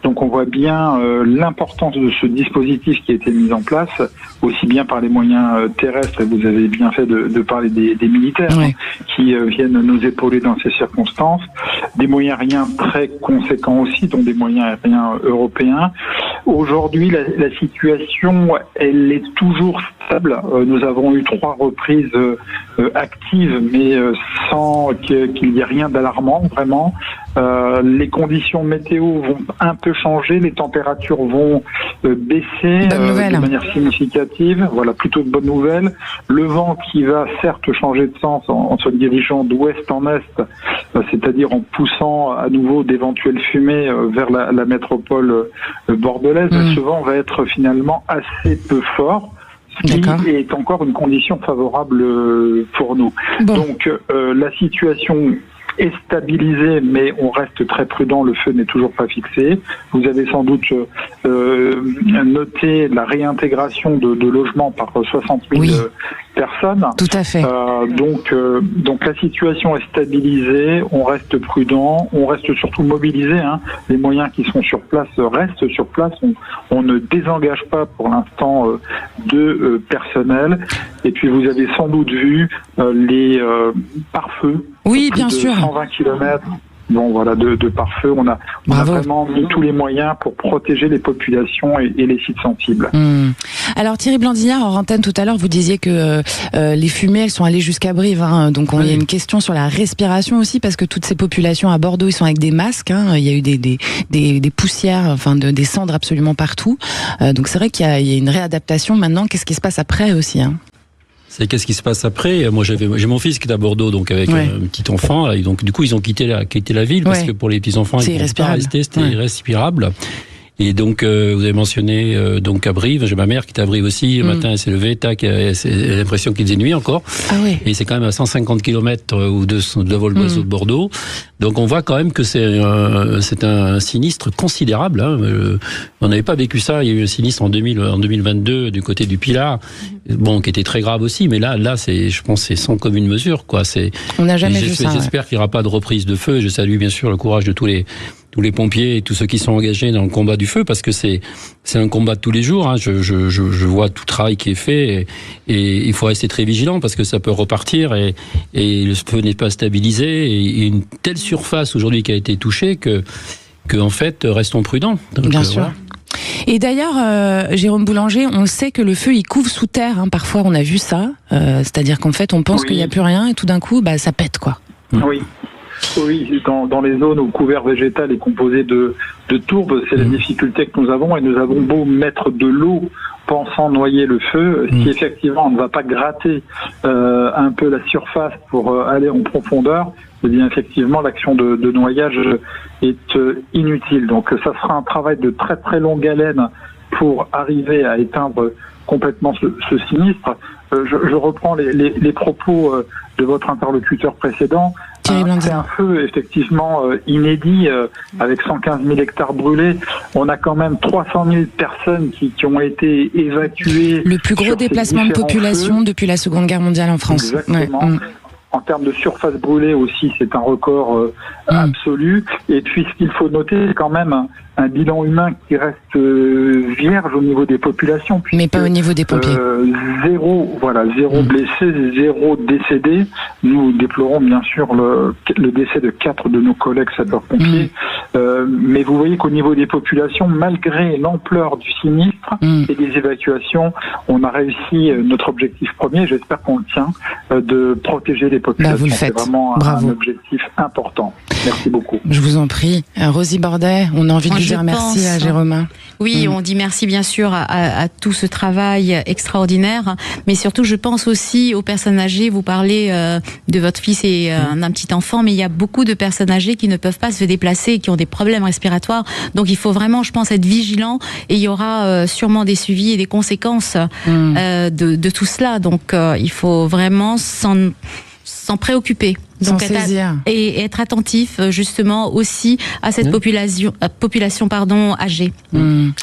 Donc on voit bien l'importance de ce dispositif qui a été mis en place, aussi bien par les moyens terrestres, et vous avez bien fait de parler des militaires qui viennent nous épauler dans ces circonstances, des moyens aériens très conséquents aussi, dont des moyens aériens européens. Aujourd'hui, la situation, elle est toujours stable. Nous avons eu 3 reprises actives, mais sans qu'il y ait rien d'alarmant, vraiment. Les conditions météo vont un peu changer, les températures vont baisser de manière significative. Voilà, plutôt de bonnes nouvelles. Le vent qui va certes changer de sens en se dirigeant d'ouest en est, c'est-à-dire en poussant à nouveau d'éventuelles fumées vers la métropole bordelaise. Ce vent va être finalement assez peu fort, ce qui est encore une condition favorable pour nous. Donc la situation est stabilisé, mais on reste très prudent, le feu n'est toujours pas fixé. Vous avez sans doute noté la réintégration de logements par 60 000 personnes. Tout à fait. Donc la situation est stabilisée, on reste prudent, on reste surtout mobilisé. Les moyens qui sont sur place restent sur place. On ne désengage pas pour l'instant de personnel. Et puis vous avez sans doute vu les pare-feux. Oui, bien sûr. 120 km. Bon, voilà, de pare-feu. On a vraiment mis tous les moyens pour protéger les populations et les sites sensibles. Alors Thierry Blandinière, en antenne tout à l'heure, vous disiez que les fumées, elles sont allées jusqu'à Brive. Donc il y a une question sur la respiration aussi, parce que toutes ces populations à Bordeaux, ils sont avec des masques. Il y a eu des poussières, des cendres absolument partout. Donc c'est vrai qu'il y a une réadaptation maintenant. Qu'est-ce qui se passe après aussi C'est qu'est-ce qui se passe après. Moi, j'ai mon fils qui est à Bordeaux, donc avec un petit enfant. Là, et donc, du coup, ils ont quitté la ville parce que pour les petits enfants, ils ne pouvaient pas rester. C'était irrespirable. Et donc, vous avez mentionné donc à Brive. J'ai ma mère qui est à Brive aussi. Le matin, elle s'est levée, tac, c'est l'impression qu'il faisait nuit encore. Et c'est quand même à 150 km ou de vol d'oiseau de Bordeaux. Donc, on voit quand même que c'est un sinistre considérable. On n'avait pas vécu ça. Il y a eu un sinistre en 2022 du côté du Pilat, qui était très grave aussi. Mais là, je pense, c'est sans commune mesure, quoi. On n'a jamais vu ça. J'espère qu'il n'y aura pas de reprise de feu. Je salue bien sûr le courage de tous tous les pompiers et tous ceux qui sont engagés dans le combat du feu, parce que c'est un combat de tous les jours. Hein. Je vois tout le travail qui est fait et il faut rester très vigilant parce que ça peut repartir et le feu n'est pas stabilisé et une telle surface aujourd'hui qui a été touchée que en fait, restons prudents. Donc, bien sûr. Voilà. Et d'ailleurs, Jérôme Boulanger, on le sait que le feu, il couvre sous terre. Hein. Parfois, on a vu ça. C'est-à-dire qu'en fait, on pense qu'il n'y a plus rien et tout d'un coup, ça pète, quoi. Oui. Oui, dans les zones où le couvert végétal est composé de tourbe, c'est la difficulté que nous avons. Et nous avons beau mettre de l'eau pensant noyer le feu, si effectivement on ne va pas gratter un peu la surface pour aller en profondeur, eh bien effectivement l'action de noyage est inutile. Donc ça sera un travail de très très longue haleine pour arriver à éteindre complètement ce sinistre. Je reprends les propos de votre interlocuteur précédent. C'est un feu effectivement inédit avec 115 000 hectares brûlés. On a quand même 300 000 personnes qui ont été évacuées. Le plus gros déplacement de population depuis la Seconde Guerre mondiale en France. Exactement. Ouais. En termes de surface brûlée aussi, c'est un record absolu. Et puis, ce qu'il faut noter, c'est quand même un bilan humain qui reste vierge au niveau des populations. Mais pas au niveau des pompiers. Zéro blessé, zéro décédé. Nous déplorons bien sûr le décès de 4 de nos collègues sapeurs-pompiers. Mais vous voyez qu'au niveau des populations, malgré l'ampleur du sinistre et des évacuations, on a réussi notre objectif premier, j'espère qu'on le tient, de protéger les populations. Vous le faites. C'est vraiment un objectif important. Merci beaucoup. Je vous en prie. Rosie Bordet, on a envie de lui dire merci à Jérôme. Oui, on dit merci bien sûr à tout ce travail extraordinaire, mais surtout je pense aussi aux personnes âgées. Vous parlez de votre fils et d'un petit enfant, mais il y a beaucoup de personnes âgées qui ne peuvent pas se déplacer, qui ont des problèmes respiratoires. Donc il faut vraiment, je pense, être vigilant et il y aura sûrement des suivis et des conséquences de tout cela. Donc il faut vraiment s'en préoccuper. Donc être attentif justement aussi à cette population âgée. Il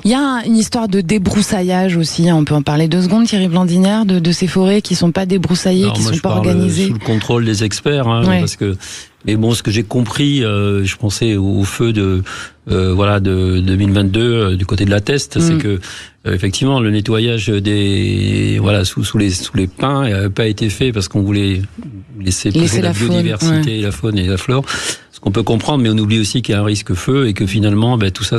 y a une histoire de débroussaillage aussi, on peut en parler 2 secondes, Thierry Blandinière, de ces forêts qui sont pas débroussaillées, qui sont pas organisées. Sous le contrôle des experts, parce que mais bon, ce que j'ai compris, je pensais au feu de 2022 du côté de la Teste, c'est que effectivement le nettoyage sous les pins n'avait pas été fait parce qu'on voulait laisser la biodiversité, la faune et la flore. Ce qu'on peut comprendre, mais on oublie aussi qu'il y a un risque feu et que finalement, tout ça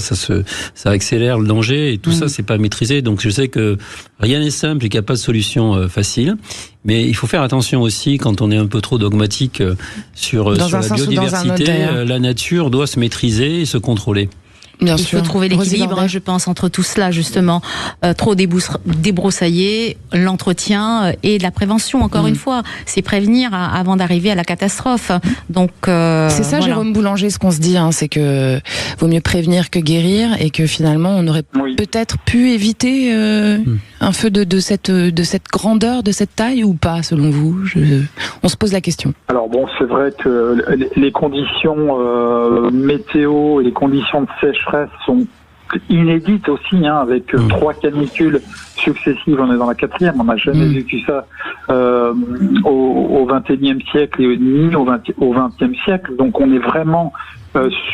accélère le danger et tout ça, c'est pas maîtrisé. Donc je sais que rien n'est simple et qu'il n'y a pas de solution facile. Mais il faut faire attention aussi quand on est un peu trop dogmatique sur la biodiversité. La nature doit se maîtriser et se contrôler. Il faut trouver l'équilibre, je pense, entre tout cela, justement. Trop débroussailler, l'entretien et la prévention, encore une fois. C'est prévenir avant d'arriver à la catastrophe. Donc, c'est ça, Jérôme Boulanger, ce qu'on se dit, c'est que vaut mieux prévenir que guérir et que finalement, on aurait peut-être pu éviter un feu de cette grandeur, de cette taille ou pas, selon vous? On se pose la question. Alors bon, c'est vrai que les conditions météo et les conditions de sécheresse sont inédites aussi, avec 3 canicules successives. On est dans la 4e, on n'a jamais vécu ça au XXIe siècle et ni au XXe siècle. Donc on est vraiment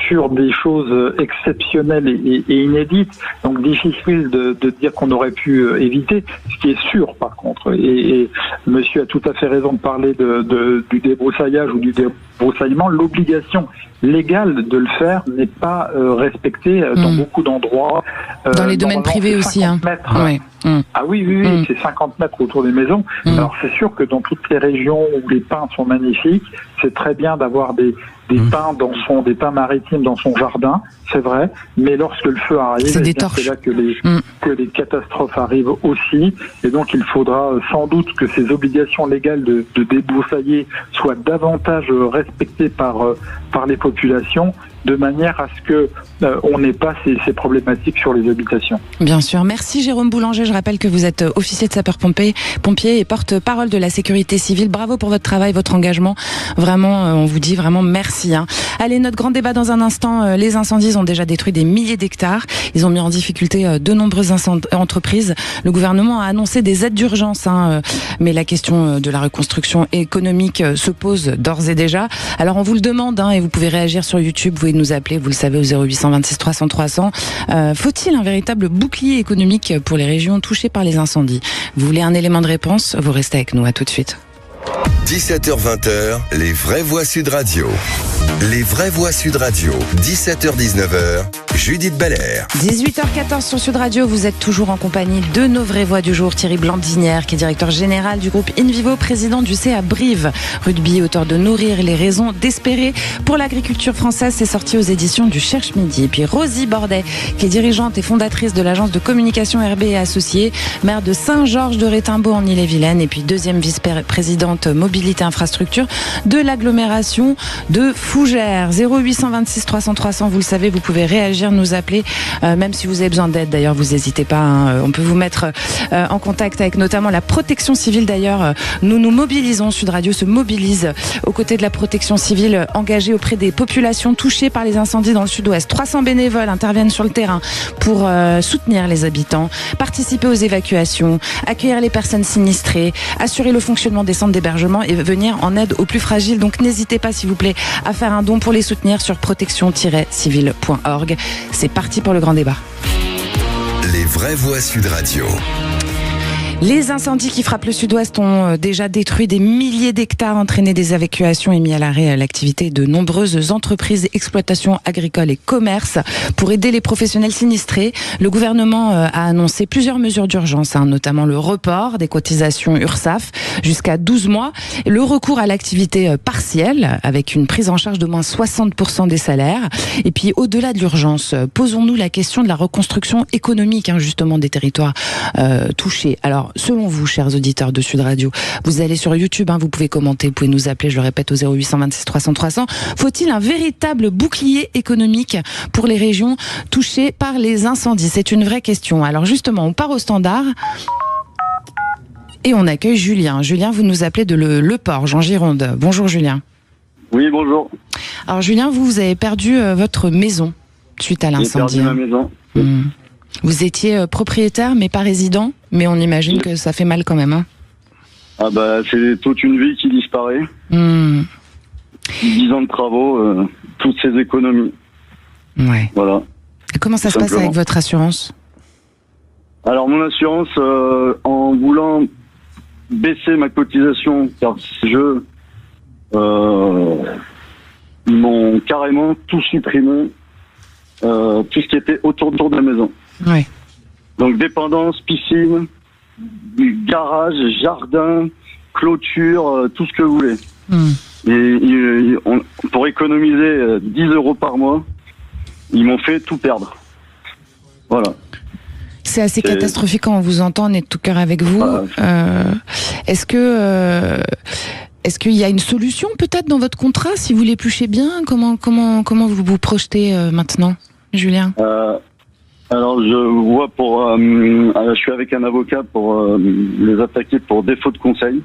sur des choses exceptionnelles et inédites, donc difficile de dire qu'on aurait pu éviter, ce qui est sûr par contre. Et monsieur a tout à fait raison de parler du débroussaillage ou du débroussaillement. L'obligation légale de le faire n'est pas respectée dans beaucoup d'endroits. Dans les domaines privés aussi. Ah oui, c'est 50 mètres autour des maisons. Alors c'est sûr que dans toutes les régions où les pins sont magnifiques, c'est très bien d'avoir des pins maritimes dans son jardin, c'est vrai, mais lorsque le feu arrive, c'est là que les catastrophes arrivent aussi, et donc il faudra sans doute que ces obligations légales de débroussailler soient davantage respectées par les populations, de manière à ce que on n'ait pas ces problématiques sur les habitations. Bien sûr. Merci Jérôme Boulanger. Je rappelle que vous êtes officier de sapeur-pompier et porte-parole de la sécurité civile. Bravo pour votre travail, votre engagement. Vraiment, on vous dit vraiment merci. merci. Allez, notre grand débat dans un instant. Les incendies ont déjà détruit des milliers d'hectares. Ils ont mis en difficulté de nombreuses entreprises. Le gouvernement a annoncé des aides d'urgence, mais la question de la reconstruction économique se pose d'ores et déjà. Alors on vous le demande, et vous pouvez réagir sur YouTube, vous pouvez nous appeler, vous le savez, au 0826 300 300. Faut-il un véritable bouclier économique pour les régions touchées par les incendies? Vous voulez un élément de réponse? Vous restez avec nous, à tout de suite. 17h-20h, les vraies voix Sud Radio. Les vraies voix Sud Radio, 17h-19h, Judith Belair. 18h14 sur Sud Radio, vous êtes toujours en compagnie de nos vraies voix du jour. Thierry Blandinière, qui est directeur général du groupe InVivo, président du CA Brive. Rugby, auteur de Nourrir les raisons d'espérer pour l'agriculture française, c'est sorti aux éditions du Cherche Midi. Et puis Rosie Bordet, qui est dirigeante et fondatrice de l'agence de communication RB et Associés, maire de Saint-Georges de Rétimbaud en Ille-et-Vilaine, et puis deuxième vice-présidente mobilité infrastructure de l'agglomération de Fougères. 0826 300 300, vous le savez, vous pouvez réagir, nous appeler, même si vous avez besoin d'aide. D'ailleurs, vous n'hésitez pas, on peut vous mettre en contact avec notamment la protection civile. D'ailleurs, nous nous mobilisons, Sud Radio se mobilise aux côtés de la protection civile engagée auprès des populations touchées par les incendies dans le sud-ouest. 300 bénévoles interviennent sur le terrain pour soutenir les habitants, participer aux évacuations, accueillir les personnes sinistrées, assurer le fonctionnement des centres d'hébergement et venir en aide aux plus fragiles. Donc n'hésitez pas, s'il vous plaît, à faire un don pour les soutenir sur protection-civile.org. C'est parti pour le grand débat. Les vraies voix Sud Radio. Les incendies qui frappent le sud-ouest ont déjà détruit des milliers d'hectares, entraîné des évacuations et mis à l'arrêt l'activité de nombreuses entreprises, exploitations agricoles et commerces. Pour aider les professionnels sinistrés, le gouvernement a annoncé plusieurs mesures d'urgence, notamment le report des cotisations URSSAF jusqu'à 12 mois, le recours à l'activité partielle avec une prise en charge d'au moins 60% des salaires. Et puis au-delà de l'urgence, posons-nous la question de la reconstruction économique justement des territoires touchés. Alors, selon vous, chers auditeurs de Sud Radio, vous allez sur YouTube, vous pouvez commenter, vous pouvez nous appeler, je le répète, au 0826 300 300. Faut-il un véritable bouclier économique pour les régions touchées par les incendies? C'est une vraie question. Alors justement, on part au standard et on accueille Julien. Julien, vous nous appelez de Le Porge, en Gironde. Bonjour Julien. Oui, bonjour. Alors Julien, vous avez perdu votre maison suite à l'incendie. J'ai perdu ma maison. Vous étiez propriétaire mais pas résident, mais on imagine que ça fait mal quand même. Ah bah c'est toute une vie qui disparaît. 10 ans de travaux, toutes ces économies. Ouais. Voilà. Et comment ça se passe avec votre assurance? Alors mon assurance, en voulant baisser ma cotisation, car ils m'ont carrément tout supprimé, tout ce qui était autour de la maison. Ouais. Donc dépendance, piscine, garage, jardin, clôture, tout ce que vous voulez. Et pour économiser 10 € par mois, ils m'ont fait tout perdre. Voilà. C'est assez catastrophique quand on vous entend, on est de tout cœur avec vous. Est-ce qu'il y a une solution peut-être dans votre contrat si vous l'épluchez bien? Comment vous vous projetez maintenant, Julien? Alors je vois je suis avec un avocat pour les attaquer pour défaut de conseil.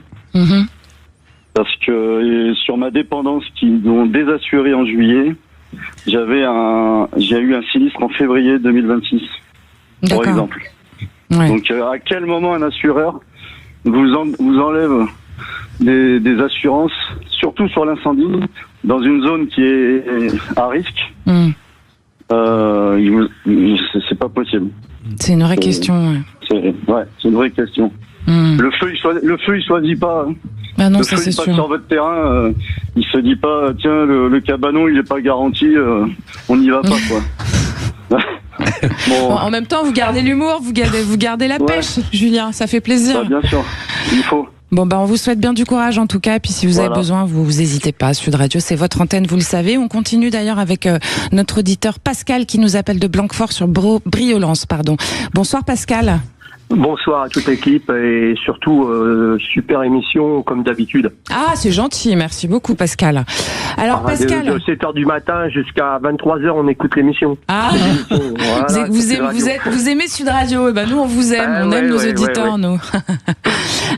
Parce que sur ma dépendance qu'ils ont désassuré en juillet, j'ai eu un sinistre en février 2026, par exemple. Ouais. Donc à quel moment un assureur vous enlève des assurances, surtout sur l'incendie, dans une zone qui est à risque? C'est pas possible. C'est une vraie question. C'est une vraie question. Le feu, il choisit pas. Bah non, le ça feu, c'est il passe sûr. sur votre terrain. Il se dit pas, tiens, le cabanon, il est pas garanti. On n'y va pas, quoi. Bon, en même temps, vous gardez l'humour, vous gardez la pêche, Julien. Ça fait plaisir. Bien sûr, il faut. Bon, on vous souhaite bien du courage en tout cas. Et puis si vous avez besoin, vous n'hésitez pas. Sud Radio, c'est votre antenne, vous le savez. On continue d'ailleurs avec notre auditeur Pascal qui nous appelle de Blanquefort sur Briolance. Bonsoir Pascal. Bonsoir à toute l'équipe et surtout super émission comme d'habitude. Ah, c'est gentil, merci beaucoup Pascal. Alors Pascal, de 7h du matin jusqu'à 23h on écoute l'émission. Ah, vous aimez Sud Radio, et nous on vous aime, on aime nos auditeurs nous.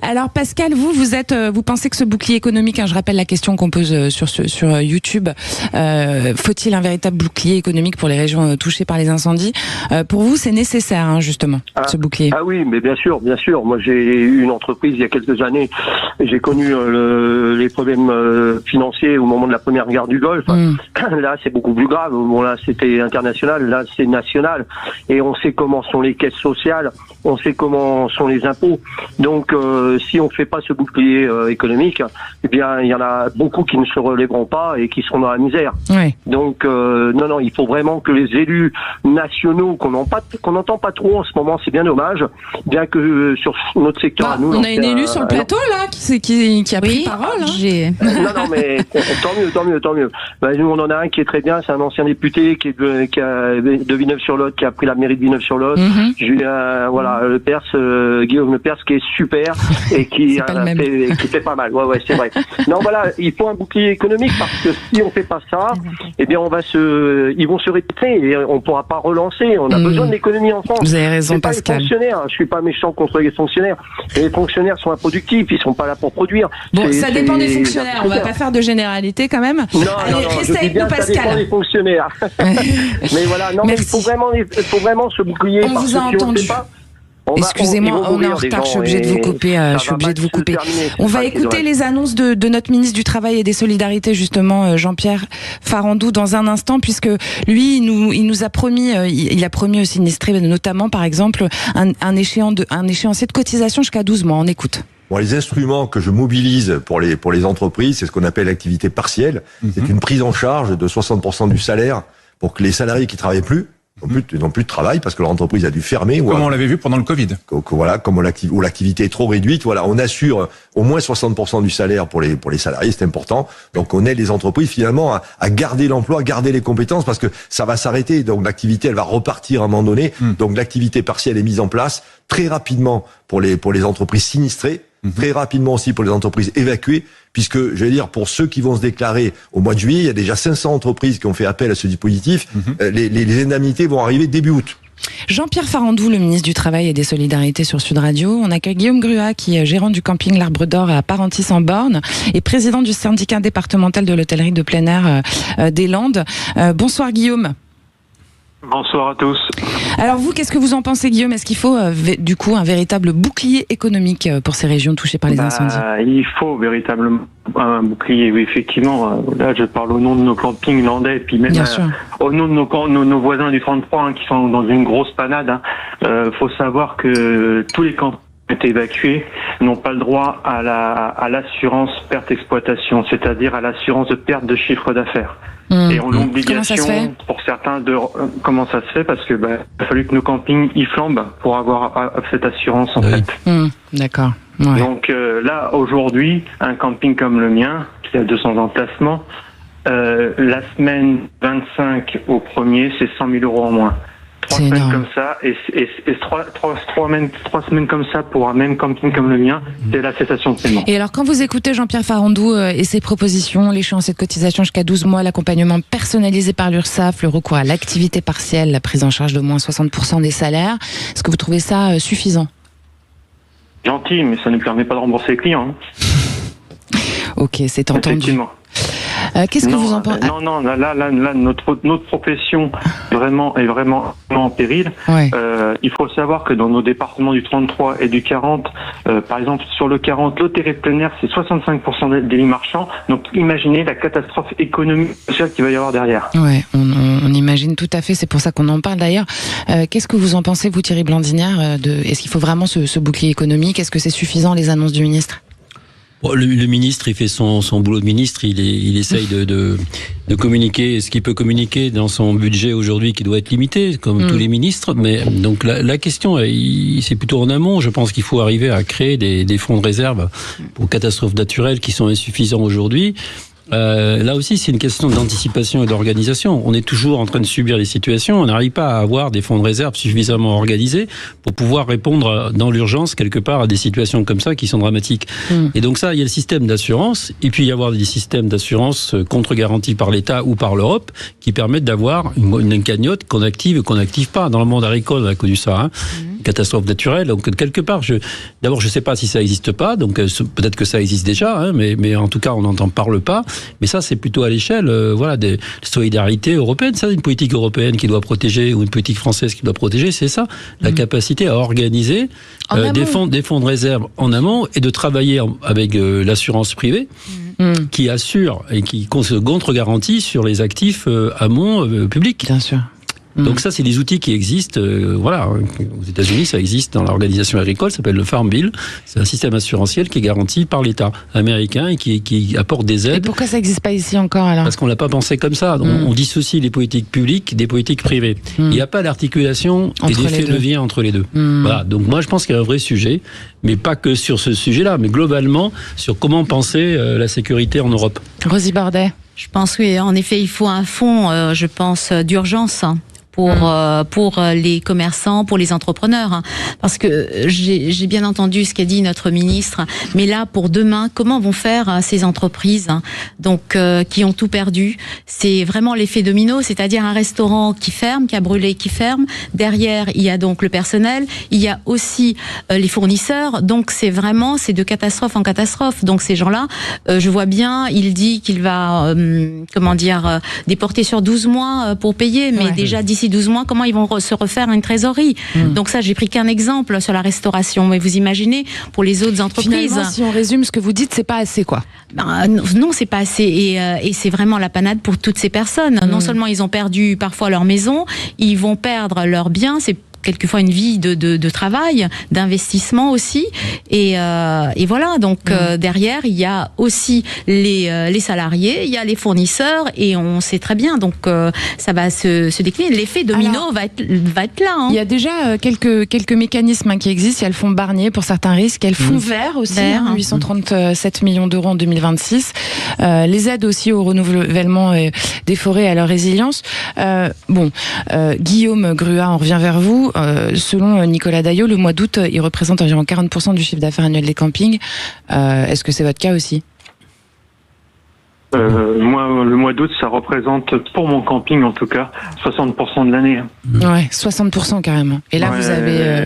Alors Pascal, vous pensez que ce bouclier économique, je rappelle la question qu'on pose sur YouTube, faut-il un véritable bouclier économique pour les régions touchées par les incendies? Pour vous, c'est nécessaire, justement, ce bouclier? Ah oui, mais bien sûr. Moi, j'ai eu une entreprise il y a quelques années. J'ai connu les problèmes financiers au moment de la première guerre du Golfe. Là, c'est beaucoup plus grave. Bon, là, c'était international. Là, c'est national. Et on sait comment sont les caisses sociales. On sait comment sont les impôts. Donc, si on fait pas ce bouclier économique, eh bien, il y en a beaucoup qui ne se relèveront pas et qui seront dans la misère. Oui. Donc, non, il faut vraiment que les élus nationaux qu'on n'entend pas trop en ce moment, c'est bien dommage, bien que sur notre secteur à nous... On a une élue sur le plateau, là, qui a pris parole. Non, mais tant mieux. Nous, on en a un qui est très bien, c'est un ancien député qui est de Villeneuve-sur-Lot, qui a pris la mairie de Villeneuve-sur-Lot. Julien, le Perse, Guillaume Le Perse, qui est super et qui fait pas mal. Ouais, c'est vrai. Non, il faut un bouclier économique parce que si on fait pas ça, eh bien, ils vont se répéter et on pourra pas relancer. On a besoin de l'économie en France. Vous avez raison, Pascal. Les fonctionnaires, je suis pas méchant contre les fonctionnaires. Les fonctionnaires sont improductifs, ils sont pas là pour produire. Bon, ça dépend des fonctionnaires. On va pas faire de généralité quand même. Non, restez avec nous, Pascal. Ça dépend des fonctionnaires. Mais voilà, mais il faut vraiment ce bouclier. On vous a entendu. Excusez-moi, on est en retard, je suis obligée de vous couper. On va écouter les annonces de notre ministre du Travail et des Solidarités, justement, Jean-Pierre Farandou, dans un instant, puisque lui, il nous a promis, il a promis aux sinistrés, notamment, par exemple, un échéancier de cotisation jusqu'à 12 mois. On écoute. Bon, les instruments que je mobilise pour les entreprises, c'est ce qu'on appelle l'activité partielle. C'est une prise en charge de 60% du salaire pour que les salariés qui travaillent plus n'ont plus de travail parce que leur entreprise a dû fermer. Comme on l'avait vu pendant le Covid. Où l'activité est trop réduite. On assure au moins 60% du salaire pour les salariés, c'est important. Donc on aide les entreprises finalement à garder l'emploi, à garder les compétences parce que ça va s'arrêter. Donc l'activité, elle va repartir à un moment donné. Donc l'activité partielle est mise en place très rapidement pour les entreprises sinistrées. Très rapidement aussi pour les entreprises évacuées, puisque, pour ceux qui vont se déclarer au mois de juillet, il y a déjà 500 entreprises qui ont fait appel à ce dispositif. Les indemnités vont arriver début août. Jean-Pierre Farandou, le ministre du Travail et des Solidarités sur Sud Radio. On accueille Guillaume Gruat, qui est gérant du camping L'Arbre d'Or à Parentis-en-Born et président du syndicat départemental de l'hôtellerie de plein air des Landes. Bonsoir Guillaume. Bonsoir à tous. Alors vous, qu'est-ce que vous en pensez, Guillaume? Est-ce qu'il faut du coup un véritable bouclier économique pour ces régions touchées par les incendies? Il faut véritablement un bouclier, oui, effectivement. Là, je parle au nom de nos campings landais, puis même au nom de nos voisins du 33 qui sont dans une grosse panade. Faut savoir que tous les campings qui ont été évacués n'ont pas le droit à l'assurance perte exploitation, c'est-à-dire à l'assurance de perte de chiffre d'affaires. Et on a l'obligation pour certains de... Comment ça se fait? Parce que il a fallu que nos campings y flambent pour avoir cette assurance en fait. D'accord. Ouais. Donc là, aujourd'hui, un camping comme le mien, qui a 200 emplacements, la semaine 25 au 1er, c'est 100 000 € en moins. 3 semaines comme ça, et 3 semaines comme ça pour un même camping comme le mien, c'est la cessation de paiement. Et alors, quand vous écoutez Jean-Pierre Farandou et ses propositions, l'échéancier de cotisation jusqu'à 12 mois, l'accompagnement personnalisé par l'URSSAF, le recours à l'activité partielle, la prise en charge de moins 60% des salaires, est-ce que vous trouvez ça suffisant? Gentil, mais ça ne permet pas de rembourser les clients. Ok, c'est entendu. Effectivement. Qu'est-ce que vous en pensez? Non, là, notre profession est vraiment en péril. Ouais. Il faut savoir que dans nos départements du 33 et du 40, par exemple, sur le 40, l'hôtellerie de plein air, c'est 65% des lits marchands. Donc, imaginez la catastrophe économique et sociale qu'il va y avoir derrière. Ouais, on imagine tout à fait. C'est pour ça qu'on en parle d'ailleurs. Qu'est-ce que vous en pensez, vous, Thierry Blandinière, est-ce qu'il faut vraiment ce bouclier économique? Est-ce que c'est suffisant, les annonces du ministre? Le ministre, il fait son boulot de ministre, il essaye de communiquer ce qu'il peut communiquer dans son budget aujourd'hui qui doit être limité, comme tous les ministres. Mais donc la question, c'est plutôt en amont. Je pense qu'il faut arriver à créer des fonds de réserve pour catastrophes naturelles qui sont insuffisants aujourd'hui. Là aussi, c'est une question d'anticipation et d'organisation. On est toujours en train de subir les situations. On n'arrive pas à avoir des fonds de réserve suffisamment organisés pour pouvoir répondre dans l'urgence, quelque part, à des situations comme ça qui sont dramatiques. Et donc ça, il y a le système d'assurance, et puis il y avoir des systèmes d'assurance contre-garantis par l'État ou par l'Europe qui permettent d'avoir une cagnotte qu'on active et qu'on n'active pas. Dans le monde agricole, on a connu ça. catastrophe naturelle. Donc quelque part, d'abord, je ne sais pas si ça n'existe pas, donc peut-être que ça existe déjà, hein, mais en tout cas, on n'en parle pas. Mais ça, c'est plutôt à l'échelle des solidarités européennes. Ça, une politique européenne qui doit protéger, ou une politique française qui doit protéger, c'est ça, la capacité à organiser des fonds de réserve en amont et de travailler avec l'assurance privée qui assure et qui contre-garantit sur les actifs amont publics. Bien sûr. Donc ça, c'est des outils qui existent. Aux États-Unis, ça existe dans l'organisation agricole, ça s'appelle le Farm Bill. C'est un système assurantiel qui est garanti par l'État américain et qui apporte des aides. Et pourquoi ça n'existe pas ici encore alors ? Parce qu'on l'a pas pensé comme ça. On dissocie les politiques publiques des politiques privées. Il n'y a pas d'articulation et d'effet levier entre les deux. Voilà. Donc moi, je pense qu'il y a un vrai sujet, mais pas que sur ce sujet-là, mais globalement sur comment penser la sécurité en Europe. Rosie Bordet. Je pense oui, en effet, il faut un fonds, je pense, d'urgence pour les commerçants, pour les entrepreneurs, parce que j'ai bien entendu ce qu'a dit notre ministre, mais là pour demain, comment vont faire ces entreprises donc qui ont tout perdu? C'est vraiment l'effet domino, c'est-à-dire un restaurant qui ferme, qui a brûlé, qui ferme. Derrière, il y a donc le personnel, il y a aussi les fournisseurs. Donc c'est de catastrophe en catastrophe. Donc ces gens-là, je vois bien, il dit qu'il va déporter sur 12 mois pour payer, mais déjà d'ici 12 mois, comment ils vont se refaire une trésorerie? Donc ça, j'ai pris qu'un exemple sur la restauration, mais vous imaginez pour les autres entreprises. Finalement, si on résume ce que vous dites, c'est pas assez quoi? Non, c'est pas assez, et c'est vraiment la panade pour toutes ces personnes. Non seulement ils ont perdu parfois leur maison, ils vont perdre leurs biens, c'est quelquefois une vie de travail, d'investissement aussi, et voilà. Donc derrière, il y a aussi les salariés, il y a les fournisseurs, et on sait très bien. Donc ça va se décliner. L'effet domino va être là. Hein. Il y a déjà quelques mécanismes qui existent. Il y a le fonds Barnier pour certains risques, il y a le fonds vert aussi, 837 millions d'euros en 2026. Les aides aussi au renouvellement des forêts et à leur résilience. Guillaume Gruat, on revient vers vous. Selon Nicolas Daillot, le mois d'août, il représente environ 40% du chiffre d'affaires annuel des campings. Est-ce que c'est votre cas aussi ? Moi, le mois d'août, ça représente, pour mon camping en tout cas, 60% de l'année. Ouais, 60% carrément. Et là, vous avez...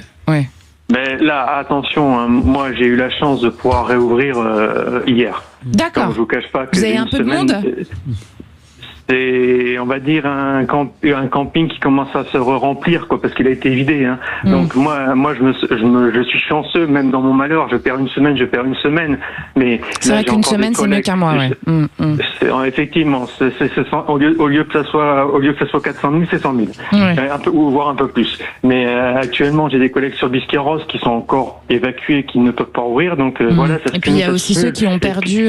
Mais là, attention, hein, moi j'ai eu la chance de pouvoir réouvrir hier. D'accord. Donc, je vous cache pas que vous avez un peu de monde ? C'est, on va dire, un camping qui commence à se remplir, quoi, parce qu'il a été vidé. Hein. Donc moi, je suis chanceux, même dans mon malheur. Je perds une semaine, mais c'est vrai qu'une semaine, c'est mieux qu'un mois. Effectivement, au lieu que ça soit 400 000, c'est 100 000, ou voire un peu plus. Mais actuellement, j'ai des collègues sur Biscarrosse qui sont encore évacués, qui ne peuvent pas ouvrir. Donc voilà. Ça. Et puis il y a aussi ceux qui ont perdu,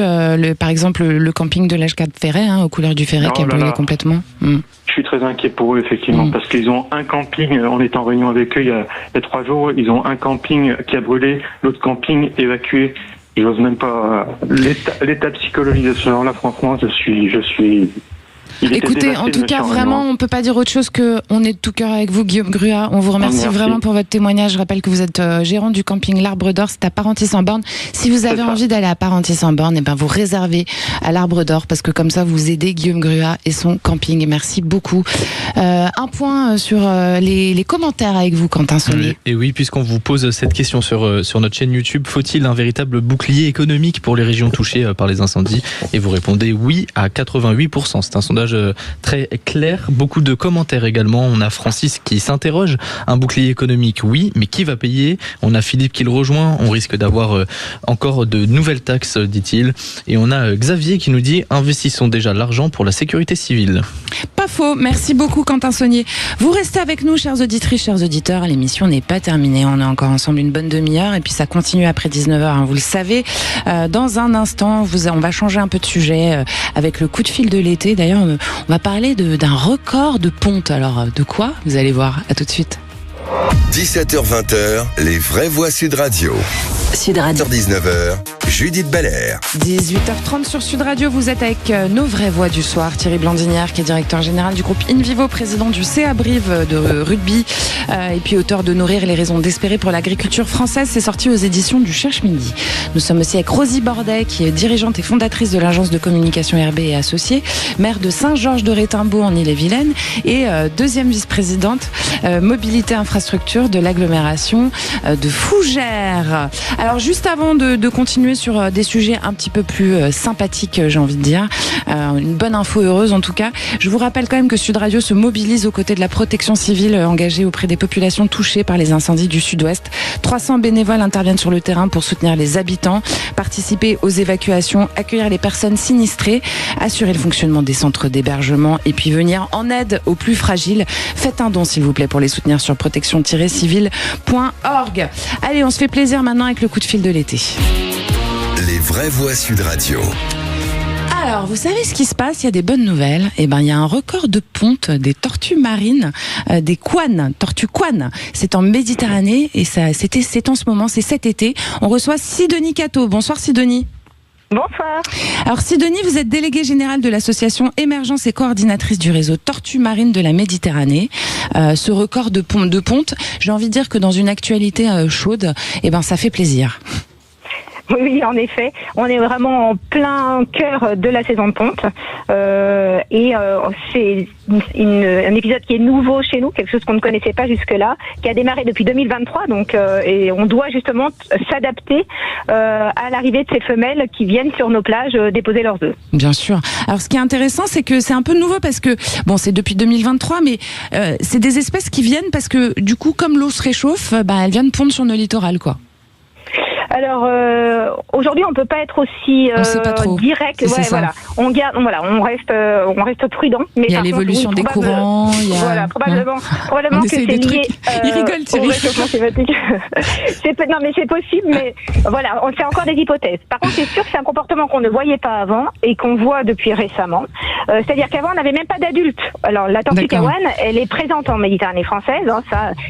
par exemple, le camping de l'H4 Ferret, aux couleurs du Ferret. Brûlé complètement. Je suis très inquiet pour eux, effectivement, parce qu'ils ont un camping, on est en réunion avec eux il y a 3 jours, ils ont un camping qui a brûlé, l'autre camping évacué. J'ose même pas... L'état psychologique de ce genre-là, franchement, je suis... Écoutez, en tout cas, vraiment, on ne peut pas dire autre chose que on est de tout cœur avec vous, Guillaume Gruat. On vous remercie vraiment pour votre témoignage. Je rappelle que vous êtes gérant du camping L'Arbre d'Or, c'est à Parentis-en-Born. Si vous avez envie d'aller à Parentis-en-Born, vous réservez à L'Arbre d'Or, parce que comme ça, vous aidez Guillaume Gruat et son camping. Et merci beaucoup. Un point sur les commentaires avec vous, Quentin Saunier. Et oui, puisqu'on vous pose cette question sur notre chaîne YouTube, faut-il un véritable bouclier économique pour les régions touchées par les incendies? Et vous répondez oui à 88%. C'est un sondage très clair. Beaucoup de commentaires également. On a Francis qui s'interroge. Un bouclier économique, oui, mais qui va payer? On a Philippe qui le rejoint. On risque d'avoir encore de nouvelles taxes, dit-il. Et on a Xavier qui nous dit investissons déjà l'argent pour la sécurité civile. Pas faux. Merci beaucoup, Quentin Saunier. Vous restez avec nous, chères auditrices, chers auditeurs. L'émission n'est pas terminée. On est encore ensemble une bonne demi-heure et puis ça continue après 19h. Vous le savez. Dans un instant, on va changer un peu de sujet avec le coup de fil de l'été. D'ailleurs, on va parler d'un record de ponte. Alors, de quoi? Vous allez voir. À tout de suite. 17h-20h, les vraies voix Sud Radio. Sud Radio. 19h, Judith Belair. 18h30 sur Sud Radio, vous êtes avec nos vraies voix du soir. Thierry Blandinière, qui est directeur général du groupe InVivo, président du CA Brive de rugby, et puis auteur de Nourrir les raisons d'espérer pour l'agriculture française. C'est sorti aux éditions du Cherche Midi. Nous sommes aussi avec Rosie Bordet, qui est dirigeante et fondatrice de l'agence de communication RB et Associés, maire de Saint-Georges-de-Rétimbaud en Ille-et-Vilaine, et deuxième vice-présidente mobilité infrastructure préfecture de l'agglomération de Fougères. Alors juste avant de continuer sur des sujets un petit peu plus sympathiques, j'ai envie de dire, une bonne info heureuse en tout cas, je vous rappelle quand même que Sud Radio se mobilise aux côtés de la protection civile engagée auprès des populations touchées par les incendies du Sud-Ouest. 300 bénévoles interviennent sur le terrain pour soutenir les habitants, participer aux évacuations, accueillir les personnes sinistrées, assurer le fonctionnement des centres d'hébergement et puis venir en aide aux plus fragiles. Faites un don s'il vous plaît pour les soutenir sur protection-civile.org. Allez, on se fait plaisir maintenant avec le coup de fil de l'été. Les vraies voix Sud Radio. Alors, vous savez ce qui se passe? Il y a des bonnes nouvelles. Eh ben, il y a un record de ponte des tortues marines, des couanes, tortues couanes. C'est en Méditerranée et c'est en ce moment, c'est cet été. On reçoit Sidonie Cateau. Bonsoir Sidonie. Bonsoir. Alors Sidonie, vous êtes déléguée générale de l'association Émergence et coordinatrice du réseau Tortues Marines de la Méditerranée. Ce record de ponte, j'ai envie de dire que dans une actualité chaude, eh ben, ça fait plaisir. Oui, en effet, on est vraiment en plein cœur de la saison de ponte c'est un épisode qui est nouveau chez nous, quelque chose qu'on ne connaissait pas jusque-là, qui a démarré depuis 2023, donc et on doit justement s'adapter à l'arrivée de ces femelles qui viennent sur nos plages déposer leurs œufs. Bien sûr. Alors ce qui est intéressant, c'est que c'est un peu nouveau parce que bon, c'est depuis 2023, mais c'est des espèces qui viennent parce que du coup, comme l'eau se réchauffe, elles viennent pondre sur nos littorales, quoi. Alors aujourd'hui, on peut pas être aussi direct. Ouais, voilà. On reste prudent. Mais il y a l'évolution des courants. Voilà, probablement que c'est lié. Il rigole, Thierry. Au réchauffement climatique. Non, mais c'est possible. Mais voilà, on fait encore des hypothèses. Par contre, c'est sûr que c'est un comportement qu'on ne voyait pas avant et qu'on voit depuis récemment. C'est-à-dire qu'avant, on n'avait même pas d'adultes. Alors la tortue kawan, elle est présente en Méditerranée française,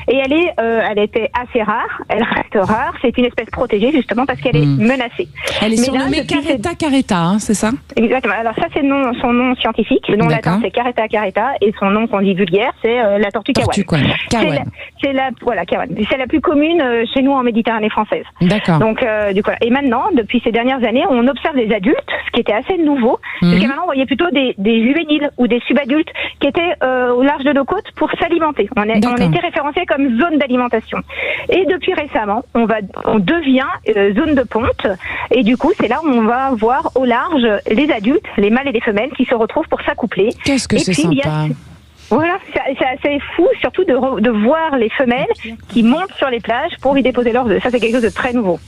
et elle était assez rare. Elle reste rare. C'est une espèce protégée justement parce qu'elle est menacée. Elle est surnommée Caretta caretta, c'est ça? Exactement. Alors ça, c'est son nom scientifique. Le nom latin, c'est Caretta caretta, et son nom qu'on dit vulgaire, c'est la tortue kawan. C'est la kawan. C'est la plus commune chez nous en Méditerranée française. D'accord. Donc et maintenant, depuis ces dernières années, on observe des adultes, ce qui était assez nouveau, parce que maintenant on voyait plutôt des juvéniles ou des subadultes qui étaient au large de nos côtes pour s'alimenter. On était référencés comme zone d'alimentation. Et depuis récemment, on devient zone de ponte, et du coup c'est là où on va voir au large les adultes, les mâles et les femelles qui se retrouvent pour s'accoupler. Qu'est-ce que c'est sympa. Voilà, c'est assez fou, surtout de voir les femelles qui montent sur les plages pour y déposer leurs œufs. Ça, c'est quelque chose de très nouveau.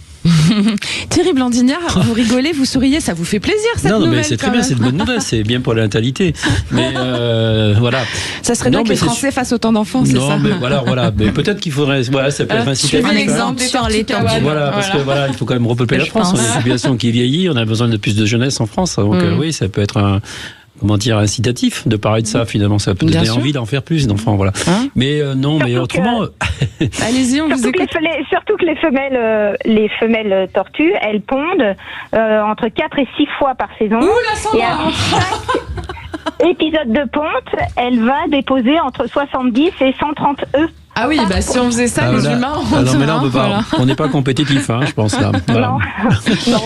Thierry Blandignard, vous rigolez, vous souriez, ça vous fait plaisir cette nouvelle? Non, mais c'est très bien, c'est une bonne nouvelle, c'est bien pour la natalité. Mais voilà. Ça serait bien que les Français fassent autant d'enfants, c'est ça? Non, mais voilà, mais peut-être qu'il faudrait, ça peut être incitatif. Un exemple sur les tortues. Voilà, parce que il faut quand même repeupler la France. On a une population qui vieillit, on a besoin de plus de jeunesse en France. Donc oui, ça peut être incitatif de parler de ça, finalement. Ça peut donner envie d'en faire plus d'enfants, voilà. Mais mais autrement. Allez-y, on vous écoute. Surtout que les femelles tortues, elles pondent entre 4 et 6 fois par saison. Et à chaque épisode de ponte, elle va déposer entre 70 et 130 œufs. Ah oui, si on faisait ça, les humains, on n'est pas compétitif, je pense là. Voilà. Non, c'est sûr.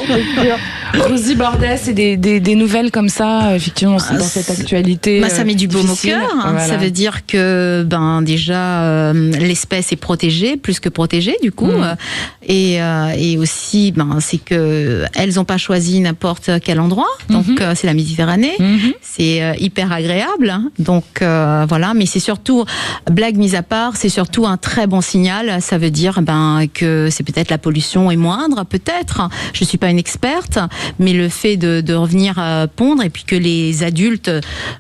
Rosie Bordet, c'est des nouvelles comme ça, effectivement, dans cette actualité. Ça met du baume au cœur. Ça veut dire que déjà l'espèce est protégée, plus que protégée du coup, et aussi c'est que elles n'ont pas choisi n'importe quel endroit. Donc c'est la Méditerranée, c'est hyper agréable. Donc voilà, mais c'est surtout, blague mise à part, c'est surtout un très bon signal. Ça veut dire que c'est peut-être la pollution est moindre, peut-être. Je suis pas une experte, mais le fait de revenir pondre et puis que les adultes,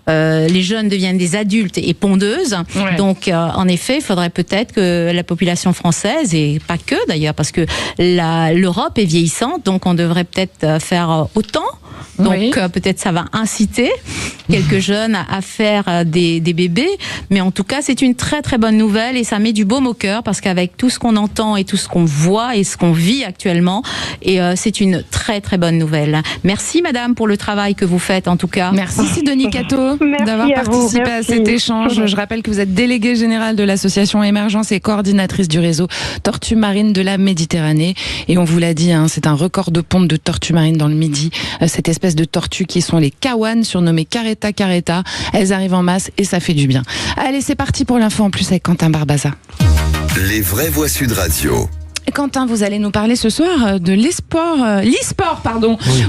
les jeunes deviennent des adultes et pondeuses. Ouais. Donc en effet, il faudrait peut-être que la population française, et pas que d'ailleurs, parce que l'Europe est vieillissante, donc on devrait peut-être faire autant. Donc peut-être ça va inciter quelques jeunes à faire des bébés, mais en tout cas c'est une très très bonne nouvelle et ça met du baume au cœur parce qu'avec tout ce qu'on entend et tout ce qu'on voit et ce qu'on vit actuellement, et c'est une très très bonne nouvelle. Merci madame pour le travail que vous faites en tout cas. Merci Sidonie Cateau d'avoir participé à cet échange. Je rappelle que vous êtes déléguée générale de l'association Émergence et coordinatrice du réseau Tortues Marines de la Méditerranée, et on vous l'a dit, c'est un record de ponte de tortues marines dans le Midi. Cette espèce de tortues qui sont les kawan, surnommées Caretta caretta. Elles arrivent en masse et ça fait du bien. Allez, c'est parti pour l'info en plus avec Quentin Barbaza. Les vraies voix Sud Radio. Quentin, vous allez nous parler ce soir de l'e-sport, Oui.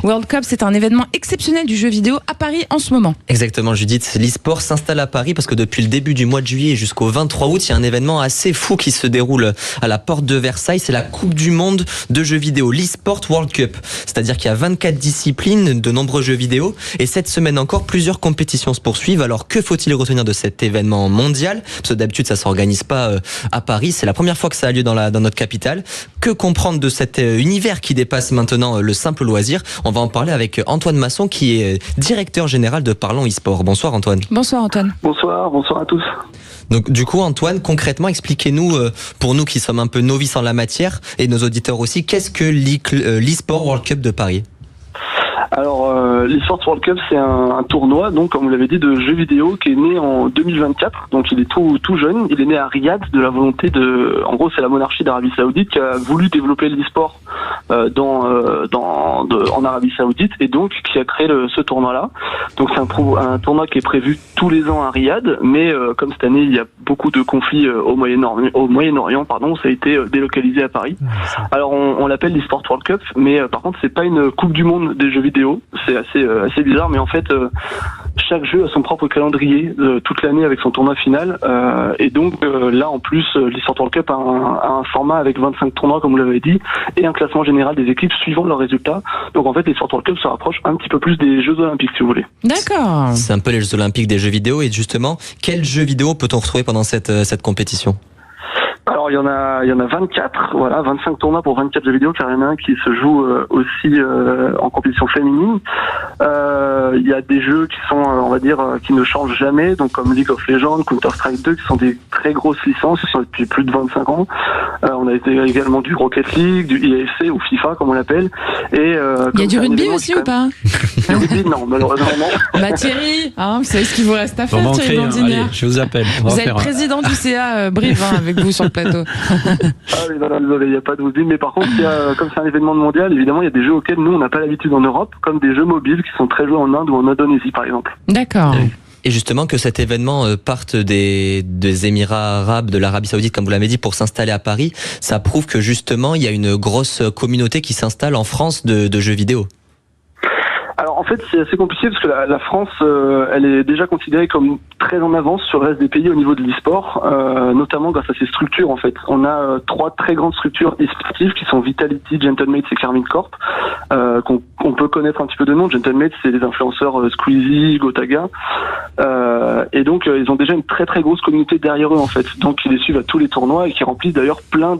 World Cup, c'est un événement exceptionnel du jeu vidéo à Paris en ce moment. Exactement, Judith. L'e-sport s'installe à Paris parce que depuis le début du mois de juillet jusqu'au 23 août, il y a un événement assez fou qui se déroule à la porte de Versailles. C'est la Coupe du Monde de jeux vidéo, l'e-sport World Cup. C'est-à-dire qu'il y a 24 disciplines, de nombreux jeux vidéo. Et cette semaine encore, plusieurs compétitions se poursuivent. Alors, que faut-il retenir de cet événement mondial? Parce que d'habitude, ça s'organise pas à Paris. C'est la première fois que ça a lieu dans notre capitale. Que comprendre de cet univers qui dépasse maintenant le simple loisir? On va en parler avec Antoine Masson, qui est directeur général de Parlons eSport. Bonsoir Antoine. Bonsoir Antoine. Bonsoir à tous. Donc du coup Antoine, concrètement, expliquez-nous, pour nous qui sommes un peu novices en la matière, et nos auditeurs aussi, qu'est-ce que l'eSport World Cup de Paris? Alors, l'eSports World Cup, c'est un tournoi, donc comme vous l'avez dit, de jeux vidéo qui est né en 2024. Donc, il est tout jeune. Il est né à Riyad de la volonté en gros, c'est la monarchie d'Arabie Saoudite qui a voulu développer l'e-sport en Arabie Saoudite et donc qui a créé ce tournoi-là. Donc, c'est un tournoi qui est prévu tous les ans à Riyad, mais comme cette année, il y a beaucoup de conflits au Moyen-Orient, ça a été délocalisé à Paris. Alors, on l'appelle l'eSports World Cup, mais par contre, c'est pas une Coupe du Monde des jeux vidéo. C'est assez bizarre, mais en fait, chaque jeu a son propre calendrier toute l'année avec son tournoi final. Et donc là, en plus, l'eSports World Cup a un format avec 25 tournois, comme vous l'avez dit, et un classement général des équipes suivant leurs résultats. Donc en fait, l'eSports World Cup se rapproche un petit peu plus des Jeux Olympiques, si vous voulez. D'accord. C'est un peu les Jeux Olympiques des jeux vidéo. Et justement, quels jeux vidéo peut-on retrouver pendant cette compétition? Alors il y en a 24, voilà, 25 tournois pour 24 jeux vidéo, car il y en a un qui se joue aussi en compétition féminine. Il y a des jeux qui sont, on va dire, qui ne changent jamais, donc comme League of Legends, Counter-Strike 2, qui sont des très grosses licences, qui sont depuis plus de 25 ans. On a également du Rocket League, du IAFC ou FIFA comme on l'appelle. Et il y a du rugby aussi ou pas? Du rugby, non, malheureusement non. Bah Thierry, vous savez ce qu'il vous reste à faire, Thierry Blandinière. Allez, je vous appelle. Vous êtes président du CA Brive avec vous sur le plateau. Ah oui, voilà, désolé, il n'y a pas de rugby, mais par contre, comme c'est un événement mondial, évidemment, il y a des jeux auxquels nous, on n'a pas l'habitude en Europe, comme des jeux mobiles qui sont très joués en Inde ou en Indonésie, par exemple. D'accord. Et justement, que cet événement parte des Émirats arabes, de l'Arabie Saoudite, comme vous l'avez dit, pour s'installer à Paris, ça prouve que justement, il y a une grosse communauté qui s'installe en France de jeux vidéo. Alors en fait c'est assez compliqué parce que la France elle est déjà considérée comme très en avance sur le reste des pays au niveau de l'e-sport, notamment grâce à ses structures en fait. On a 3 très grandes structures e-sportives qui sont Vitality, Gentlemates et Karmine Corp, qu'on peut connaître un petit peu de nom. Gentlemates, c'est les influenceurs Squeezie, Gotaga, et donc ils ont déjà une très très grosse communauté derrière eux en fait. Donc ils les suivent à tous les tournois et qui remplissent d'ailleurs plein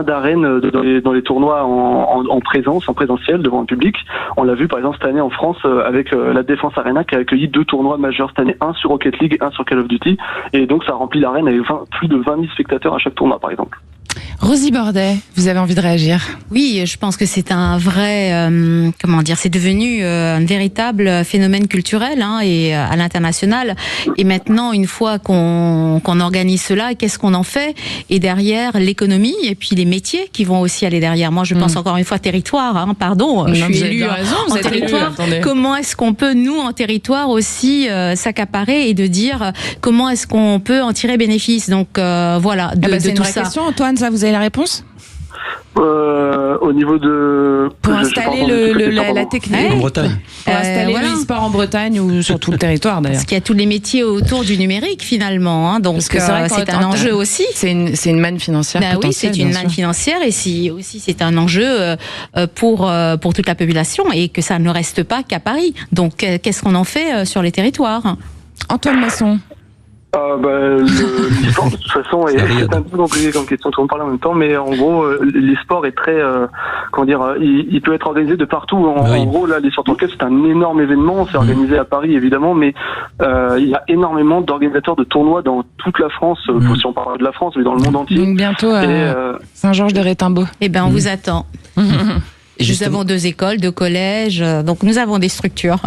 d'arènes dans les tournois en présentiel devant le public. On l'a vu par exemple cette année en France avec la Défense Arena qui a accueilli 2 tournois majeurs cette année, un sur Rocket League et un sur Call of Duty, et donc ça remplit l'arène avec plus de 20 000 spectateurs à chaque tournoi par exemple. Rosie Bordet, vous avez envie de réagir? Oui, je pense que c'est un vrai, c'est devenu un véritable phénomène culturel et à l'international. Et maintenant, une fois qu'on organise cela, qu'est-ce qu'on en fait? Et derrière, l'économie et puis les métiers qui vont aussi aller derrière. Moi, je pense encore une fois territoire. Je suis élue en territoire. Comment est-ce qu'on peut, nous, en territoire aussi, s'accaparer et de dire comment est-ce qu'on peut en tirer bénéfice? Donc voilà, de tout ça. Question, Antoine, ça, vous avez la réponse? Au niveau de... Pour installer la technique en Bretagne. Pour installer l'e-sport en Bretagne ou sur tout le territoire d'ailleurs. Parce qu'il y a tous les métiers autour du numérique finalement. Donc c'est un enjeu aussi. C'est une manne financière potentielle. Oui, c'est une manne financière et aussi c'est un enjeu pour toute la population et que ça ne reste pas qu'à Paris. Donc qu'est-ce qu'on en fait sur les territoires? Antoine Masson. L'e-sport de toute façon c'est un peu compliqué comme question, on parle en même temps, mais en gros l'e-sport est très il peut être organisé de partout. En gros là, l'e-sport World Cup c'est un énorme événement, c'est organisé à Paris évidemment, mais il y a énormément d'organisateurs de tournois dans toute la France, si on parle de la France, mais dans le monde entier. Donc bientôt Saint-Georges de Rétimbault. Eh ben on vous attend. Nous avons 2 écoles, 2 collèges, donc nous avons des structures.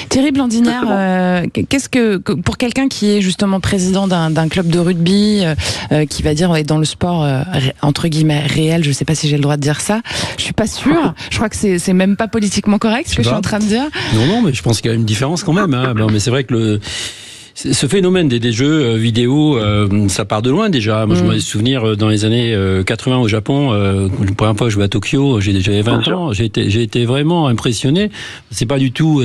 Thierry Blandinière, qu'est-ce que pour quelqu'un qui est justement président d'un club de rugby, qui va dire dans le sport entre guillemets réel, je sais pas si j'ai le droit de dire ça, je suis pas sûre. Je crois que c'est même pas politiquement correct ce que je suis en train de dire. Non, mais je pense qu'il y a une différence quand même. Bon, mais c'est vrai que ce phénomène des jeux vidéo, ça part de loin déjà. Moi, je me souviens dans les années 80 au Japon, la première fois que je jouais à Tokyo, j'avais 20 ans, j'ai été vraiment impressionné. C'est pas du tout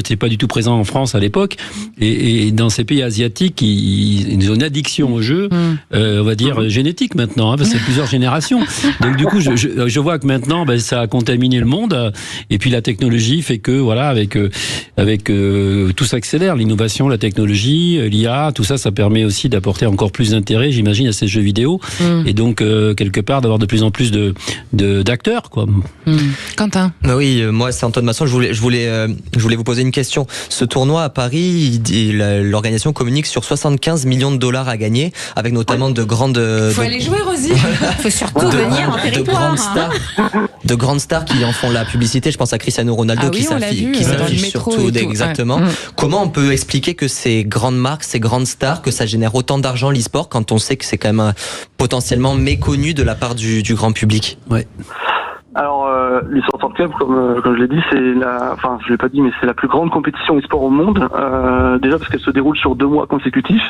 présent en France à l'époque. Et dans ces pays asiatiques, ils ont une addiction au jeu, on va dire génétique maintenant, parce que c'est plusieurs générations. Donc du coup, je vois que maintenant, ça a contaminé le monde. Et puis la technologie fait que, voilà, avec tout s'accélère, l'innovation, la technologie, l'IA, tout ça, ça permet aussi d'apporter encore plus d'intérêt, j'imagine, à ces jeux vidéo. Et donc quelque part d'avoir de plus en plus d'acteurs, quoi. Quentin. Oui, moi c'est Antoine Masson. Je voulais vous poser une question. Ce tournoi à Paris, l'organisation communique sur 75 millions de dollars à gagner, avec notamment de grandes. Faut aller jouer, Rosie. Faut surtout venir en territoire. De grandes stars qui en font la publicité. Je pense à Cristiano Ronaldo qui s'affiche surtout. Exactement. Ouais. Comment on peut expliquer que ces grandes marques, ces grandes stars, que ça génère autant d'argent l'e-sport quand on sait que c'est quand même potentiellement méconnu de la part du grand public? Ouais. Alors, l'e-sport World Cup, comme je l'ai dit, je l'ai pas dit, mais c'est la plus grande compétition e-sport au monde. Déjà parce qu'elle se déroule sur 2 mois consécutifs.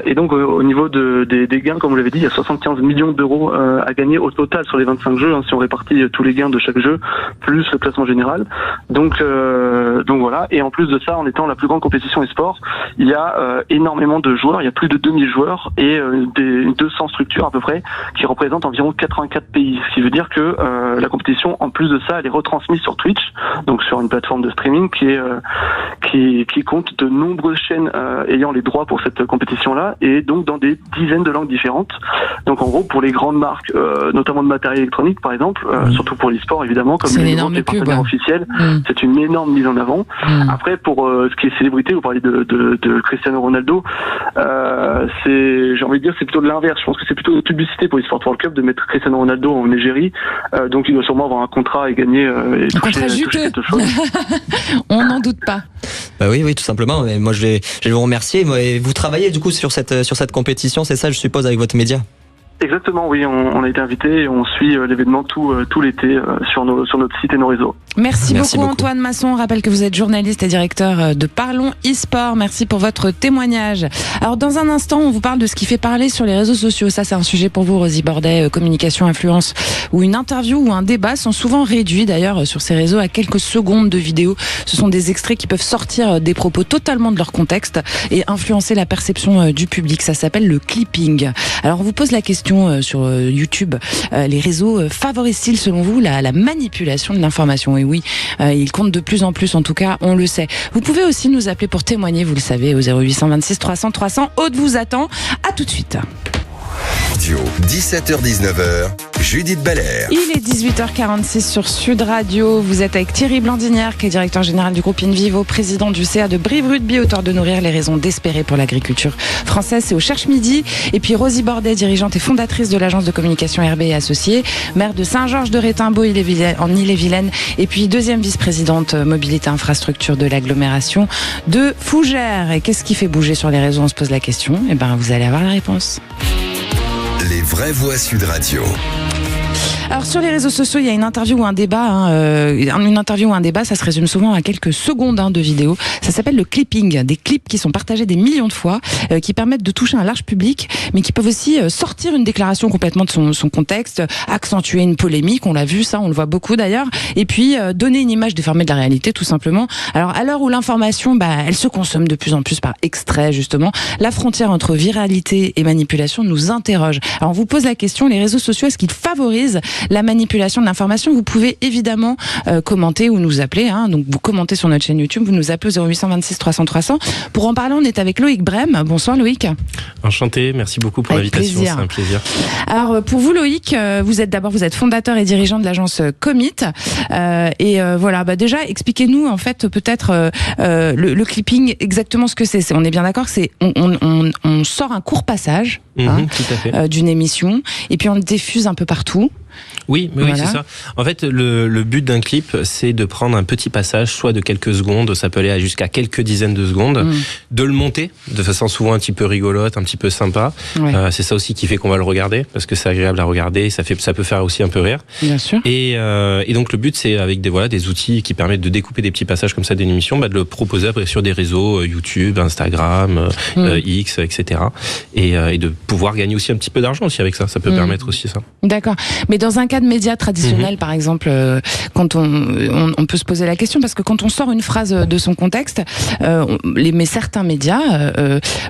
Et donc, au niveau des gains, comme vous l'avez dit, il y a 75 millions d'euros à gagner au total sur les 25 jeux, si on répartit tous les gains de chaque jeu, plus le classement général. Donc voilà. Et en plus de ça, en étant la plus grande compétition e-sport, il y a énormément de joueurs. Il y a plus de 2000 joueurs et 200 structures à peu près qui représentent environ 84 pays. Ce qui veut dire que la compétition, en plus de ça, elle est retransmise sur Twitch, donc sur une plateforme de streaming qui compte de nombreuses chaînes ayant les droits pour cette compétition-là, et donc dans des dizaines de langues différentes. Donc en gros, pour les grandes marques, notamment de matériel électronique par exemple, surtout pour l'e-sport évidemment, comme les partenaires officiels, c'est une énorme mise en avant. Après, pour ce qui est célébrité, vous parlez de Cristiano Ronaldo, j'ai envie de dire c'est plutôt de l'inverse. Je pense que c'est plutôt de publicité pour l'e-sport World Cup de mettre Cristiano Ronaldo en Égérie. Donc il doit sûrement avoir un contrat et gagner un contrat juteux. On n'en doute pas. Oui, tout simplement. Et moi je vais vous remercier. Et vous travaillez du coup sur cette compétition, c'est ça, je suppose, avec votre média? Exactement, oui, on a été invité et on suit l'événement tout l'été sur notre site et nos réseaux. Merci beaucoup Antoine Masson. On rappelle que vous êtes journaliste et directeur de Parlons e-sport. Merci pour votre témoignage. Alors dans un instant, on vous parle de ce qui fait parler sur les réseaux sociaux. Ça, c'est un sujet pour vous, Rosie Bordet, communication, influence, où une interview ou un débat sont souvent réduits d'ailleurs sur ces réseaux à quelques secondes de vidéo. Ce sont des extraits qui peuvent sortir des propos totalement de leur contexte et influencer la perception du public. Ça s'appelle le clipping. Alors on vous pose la question sur YouTube, les réseaux favorisent-ils selon vous la manipulation de l'information? Et oui, ils comptent de plus en plus, en tout cas, on le sait. Vous pouvez aussi nous appeler pour témoigner, vous le savez, au 0826 300 300. Aude vous attend. À tout de suite. 17h-19h, Judith Belair. Il est 18h46 sur Sud Radio. Vous êtes avec Thierry Blandinière, qui est directeur général du groupe InVivo, président du CA de Brive Rugby, auteur de Nourrir les raisons d'espérer pour l'agriculture française. C'est au Cherche Midi. Et puis Rosie Bordet, dirigeante et fondatrice de l'agence de communication RB et Associés, maire de Saint-Georges-de-Rétimbaud en Ille-et-Vilaine, et puis deuxième vice-présidente mobilité infrastructure de l'agglomération de Fougères. Et qu'est-ce qui fait bouger sur les réseaux? On se pose la question. Et vous allez avoir la réponse. Les vraies voix Sud Radio. Alors sur les réseaux sociaux, il y a une interview ou un débat. Une interview ou un débat, ça se résume souvent à quelques secondes de vidéo. Ça s'appelle le clipping. Des clips qui sont partagés des millions de fois, qui permettent de toucher un large public, mais qui peuvent aussi sortir une déclaration complètement de son contexte, accentuer une polémique. On l'a vu, ça, on le voit beaucoup d'ailleurs. Et puis donner une image déformée de la réalité, tout simplement. Alors à l'heure où l'information, elle se consomme de plus en plus par extrait, justement, la frontière entre viralité et manipulation nous interroge. Alors on vous pose la question, les réseaux sociaux, est-ce qu'ils favorisent la manipulation de l'information? Vous pouvez évidemment commenter ou nous appeler. Donc vous commentez sur notre chaîne YouTube, vous nous appelez au 0826 300 300. Pour en parler, on est avec Loïc Brem. Bonsoir Loïc. Enchanté, merci beaucoup pour l'invitation, c'est un plaisir. Alors pour vous Loïc, vous êtes fondateur et dirigeant de l'agence Commit. Déjà expliquez-nous en fait peut-être le clipping, exactement ce que c'est. On est bien d'accord, c'est on sort un court passage tout à fait. d'une émission et puis on le diffuse un peu partout. Oui, Voilà. c'est ça. En fait, le but d'un clip, c'est de prendre un petit passage, soit de quelques secondes, ça peut aller jusqu'à quelques dizaines de secondes, de le monter de façon souvent un petit peu rigolote, un petit peu sympa. Ouais. C'est ça aussi qui fait qu'on va le regarder, parce que c'est agréable à regarder, ça peut faire aussi un peu rire. Bien sûr. Et donc le but, c'est avec des outils qui permettent de découper des petits passages comme ça d'une émission, de le proposer après sur des réseaux YouTube, Instagram, X, etc. Et de pouvoir gagner aussi un petit peu d'argent aussi avec ça. Ça peut permettre aussi ça. D'accord. Mais dans un cas de médias traditionnels, par exemple, quand on peut se poser la question, parce que quand on sort une phrase de son contexte, mais certains médias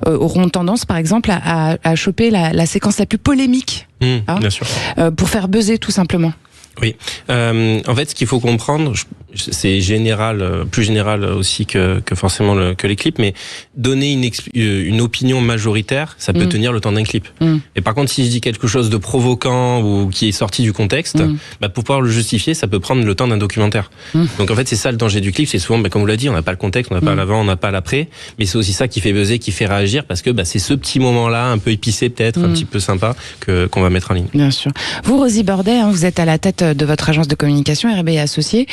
auront tendance, par exemple, à choper la séquence la plus polémique, bien sûr. pour faire buzzer tout simplement. Oui. En fait, ce qu'il faut comprendre, c'est plus général aussi que forcément que les clips, mais donner une opinion majoritaire, ça peut tenir le temps d'un clip. Et par contre, si je dis quelque chose de provoquant ou qui est sorti du contexte, pour pouvoir le justifier, ça peut prendre le temps d'un documentaire. Donc en fait, c'est ça le danger du clip, c'est souvent, comme vous l'avez dit, on n'a pas le contexte, on n'a pas l'avant, on n'a pas l'après, mais c'est aussi ça qui fait buzzer, qui fait réagir, parce que c'est ce petit moment-là, un peu épicé peut-être, un petit peu sympa, qu'on va mettre en ligne. Bien sûr. Vous, Rosie Bordet, vous êtes à la tête de votre agence de communication, RB et Associés.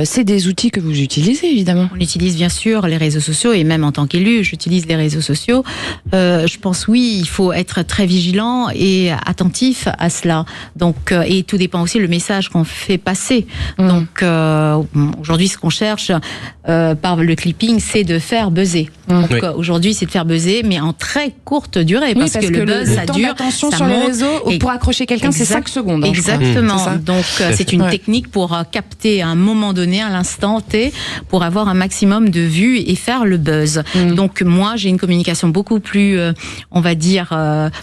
C'est des outils que vous utilisez, évidemment. On utilise bien sûr les réseaux sociaux, et même en tant qu'élu, j'utilise les réseaux sociaux. Je pense, oui, il faut être très vigilant et attentif à cela. Donc, et tout dépend aussi le message qu'on fait passer. Donc, aujourd'hui, ce qu'on cherche par le clipping, c'est de faire buzzer. Donc, aujourd'hui, c'est de faire buzzer, mais en très courte durée, parce que le buzz, ça dure. L'attention ça sur monte, les réseaux, pour accrocher quelqu'un, c'est 5 secondes. Exactement. Donc, c'est une technique pour capter à un moment donné, à l'instant T, pour avoir un maximum de vues et faire le buzz. Donc, moi, j'ai une communication beaucoup plus, on va dire,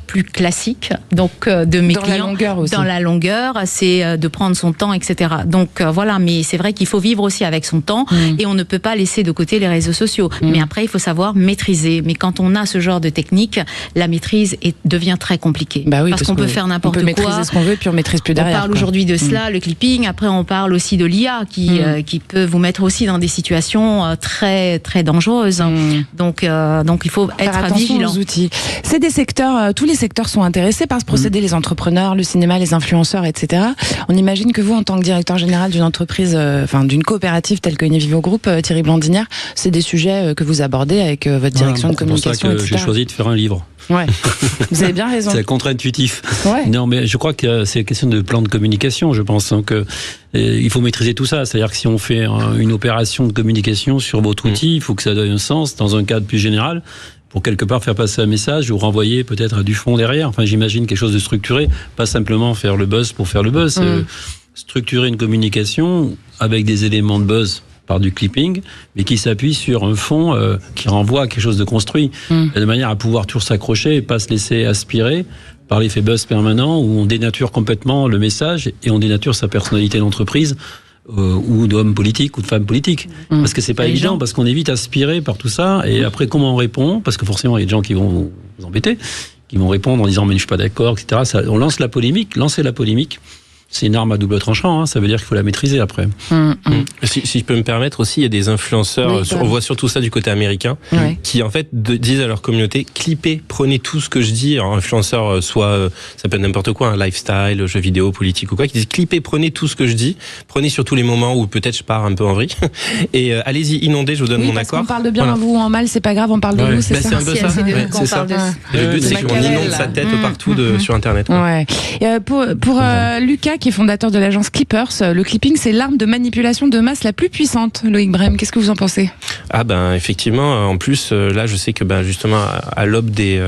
plus classique. Donc, de mes clients. Dans la longueur aussi. Dans la longueur, c'est de prendre son temps, etc. Donc, voilà. Mais c'est vrai qu'il faut vivre aussi avec son temps et on ne peut pas laisser de côté les réseaux sociaux. Mais après, il faut savoir maîtriser. Mais quand on a ce genre de technique, la maîtrise devient très compliquée. Bah oui, parce qu'on peut faire n'importe quoi. On peut maîtriser ce qu'on veut, puis on maîtrise plus derrière. On parle aujourd'hui de cela, le clipping. Après, on parle aussi de l'IA qui peut vous mettre aussi dans des situations très très dangereuses. Donc il faut être vigilant. Aux outils. C'est des secteurs, tous les secteurs sont intéressés par ce procédé, les entrepreneurs, le cinéma, les influenceurs, etc. On imagine que vous, en tant que directeur général d'une entreprise, d'une coopérative telle que Univivo Group, Thierry Blandinière, c'est des sujets que vous abordez avec votre direction de communication, c'est pour ça que j'ai choisi de faire un livre. Ouais, vous avez bien raison. C'est contre-intuitif. Ouais. Non, mais je crois que c'est question de plan de communication, je pense. Donc, il faut maîtriser tout ça. C'est-à-dire que si on fait une opération de communication sur votre outil, il faut que ça donne un sens dans un cadre plus général, pour quelque part faire passer un message ou renvoyer peut-être à du fond derrière. Enfin, j'imagine quelque chose de structuré, pas simplement faire le buzz pour faire le buzz. Structurer une communication avec des éléments de buzz par du clipping, mais qui s'appuie sur un fond qui renvoie à quelque chose de construit, de manière à pouvoir toujours s'accrocher et pas se laisser aspirer par l'effet buzz permanent où on dénature complètement le message et on dénature sa personnalité d'entreprise ou d'homme politique ou de femme politique. Parce que c'est pas évident, parce qu'on est vite aspiré par tout ça, et après comment on répond, parce que forcément il y a des gens qui vont vous embêter, qui vont répondre en disant mais je suis pas d'accord, etc. On lance la polémique, c'est une arme à double tranchant, ça veut dire qu'il faut la maîtriser après. Si je peux me permettre aussi, il y a des influenceurs, on voit surtout ça du côté américain, qui en fait disent à leur communauté, clippez, prenez tout ce que je dis. Alors, influenceurs, soit ça peut être n'importe quoi, un lifestyle, jeu vidéo, politique ou quoi, qui disent clippez, prenez tout ce que je dis, prenez surtout les moments où peut-être je pars un peu en vrille, et allez-y, inondez, je vous donne mon accord. On parle de bien en vous ou en mal, c'est pas grave, on parle de vous, c'est ça. C'est un peu ça. C'est ça. Le but, c'est qu'on inonde sa tête partout sur Internet. Pour Lucas, qui est fondateur de l'agence Clippers, le clipping, c'est l'arme de manipulation de masse la plus puissante. Loïc Brem, qu'est-ce que vous en pensez ? Ah effectivement, en plus, là, je sais que justement, à l'aube des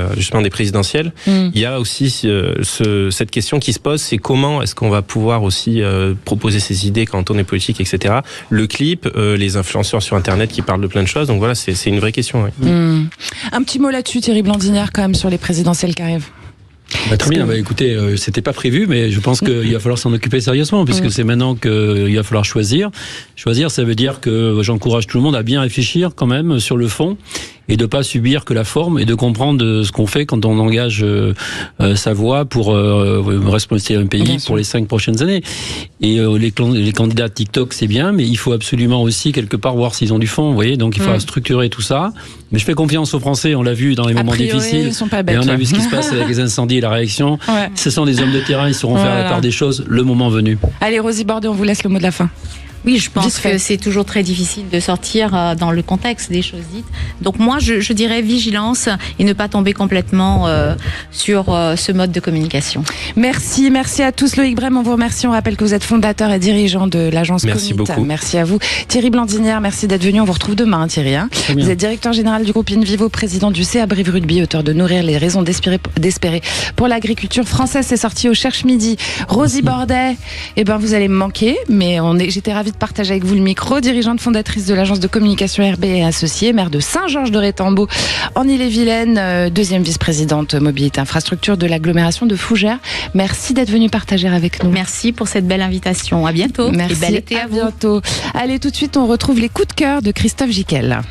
présidentielles, il y a aussi cette question qui se pose, c'est comment est-ce qu'on va pouvoir aussi proposer ses idées quand on est politique, etc. Le clip, les influenceurs sur Internet qui parlent de plein de choses, donc voilà, c'est une vraie question. Un petit mot là-dessus, Thierry Blandinière, quand même, sur les présidentielles qui arrivent. Très bien, écoutez, c'était pas prévu, mais je pense qu'il va falloir s'en occuper sérieusement, puisque c'est maintenant qu'il va falloir choisir. Choisir, ça veut dire que j'encourage tout le monde à bien réfléchir quand même sur le fond, et de pas subir que la forme et de comprendre ce qu'on fait quand on engage sa voix pour responsabiliser un pays pour les 5 prochaines années. Et les candidats TikTok, c'est bien, mais il faut absolument aussi quelque part voir s'ils ont du fond, vous voyez, donc il faut structurer tout ça. Mais je fais confiance aux Français, on l'a vu dans les moments difficiles, ils sont pas bêtes, et on a vu ce qui se passe avec les incendies et la réaction. Ouais. Ce sont des hommes de terrain, ils sauront faire la part des choses le moment venu. Allez, Rosie Bordet, on vous laisse le mot de la fin. Oui, je pense que c'est toujours très difficile de sortir dans le contexte des choses dites. Donc moi, je dirais vigilance et ne pas tomber complètement sur ce mode de communication. Merci à tous. Loïc Brem, on vous remercie. On rappelle que vous êtes fondateur et dirigeant de l'agence Commit. Merci beaucoup. Merci à vous. Thierry Blandinière, merci d'être venu. On vous retrouve demain, Thierry. Vous êtes directeur général du groupe InVivo, président du CA Brive Rugby, auteur de Nourrir les raisons d'espérer pour l'agriculture française. C'est sorti au Cherche Midi. Rosie Bordet, vous allez me manquer, mais j'étais ravie de partager avec vous le micro, dirigeante fondatrice de l'agence de communication RB et associée, maire de Saint-Georges-de-Rétambeau en Ille-et-Vilaine, deuxième vice-présidente mobilité infrastructure de l'agglomération de Fougères. Merci d'être venue partager avec nous. Merci pour cette belle invitation. À bientôt. Merci. Et bel été à vous. Bientôt. Allez, tout de suite, on retrouve les coups de cœur de Christophe Jiquel.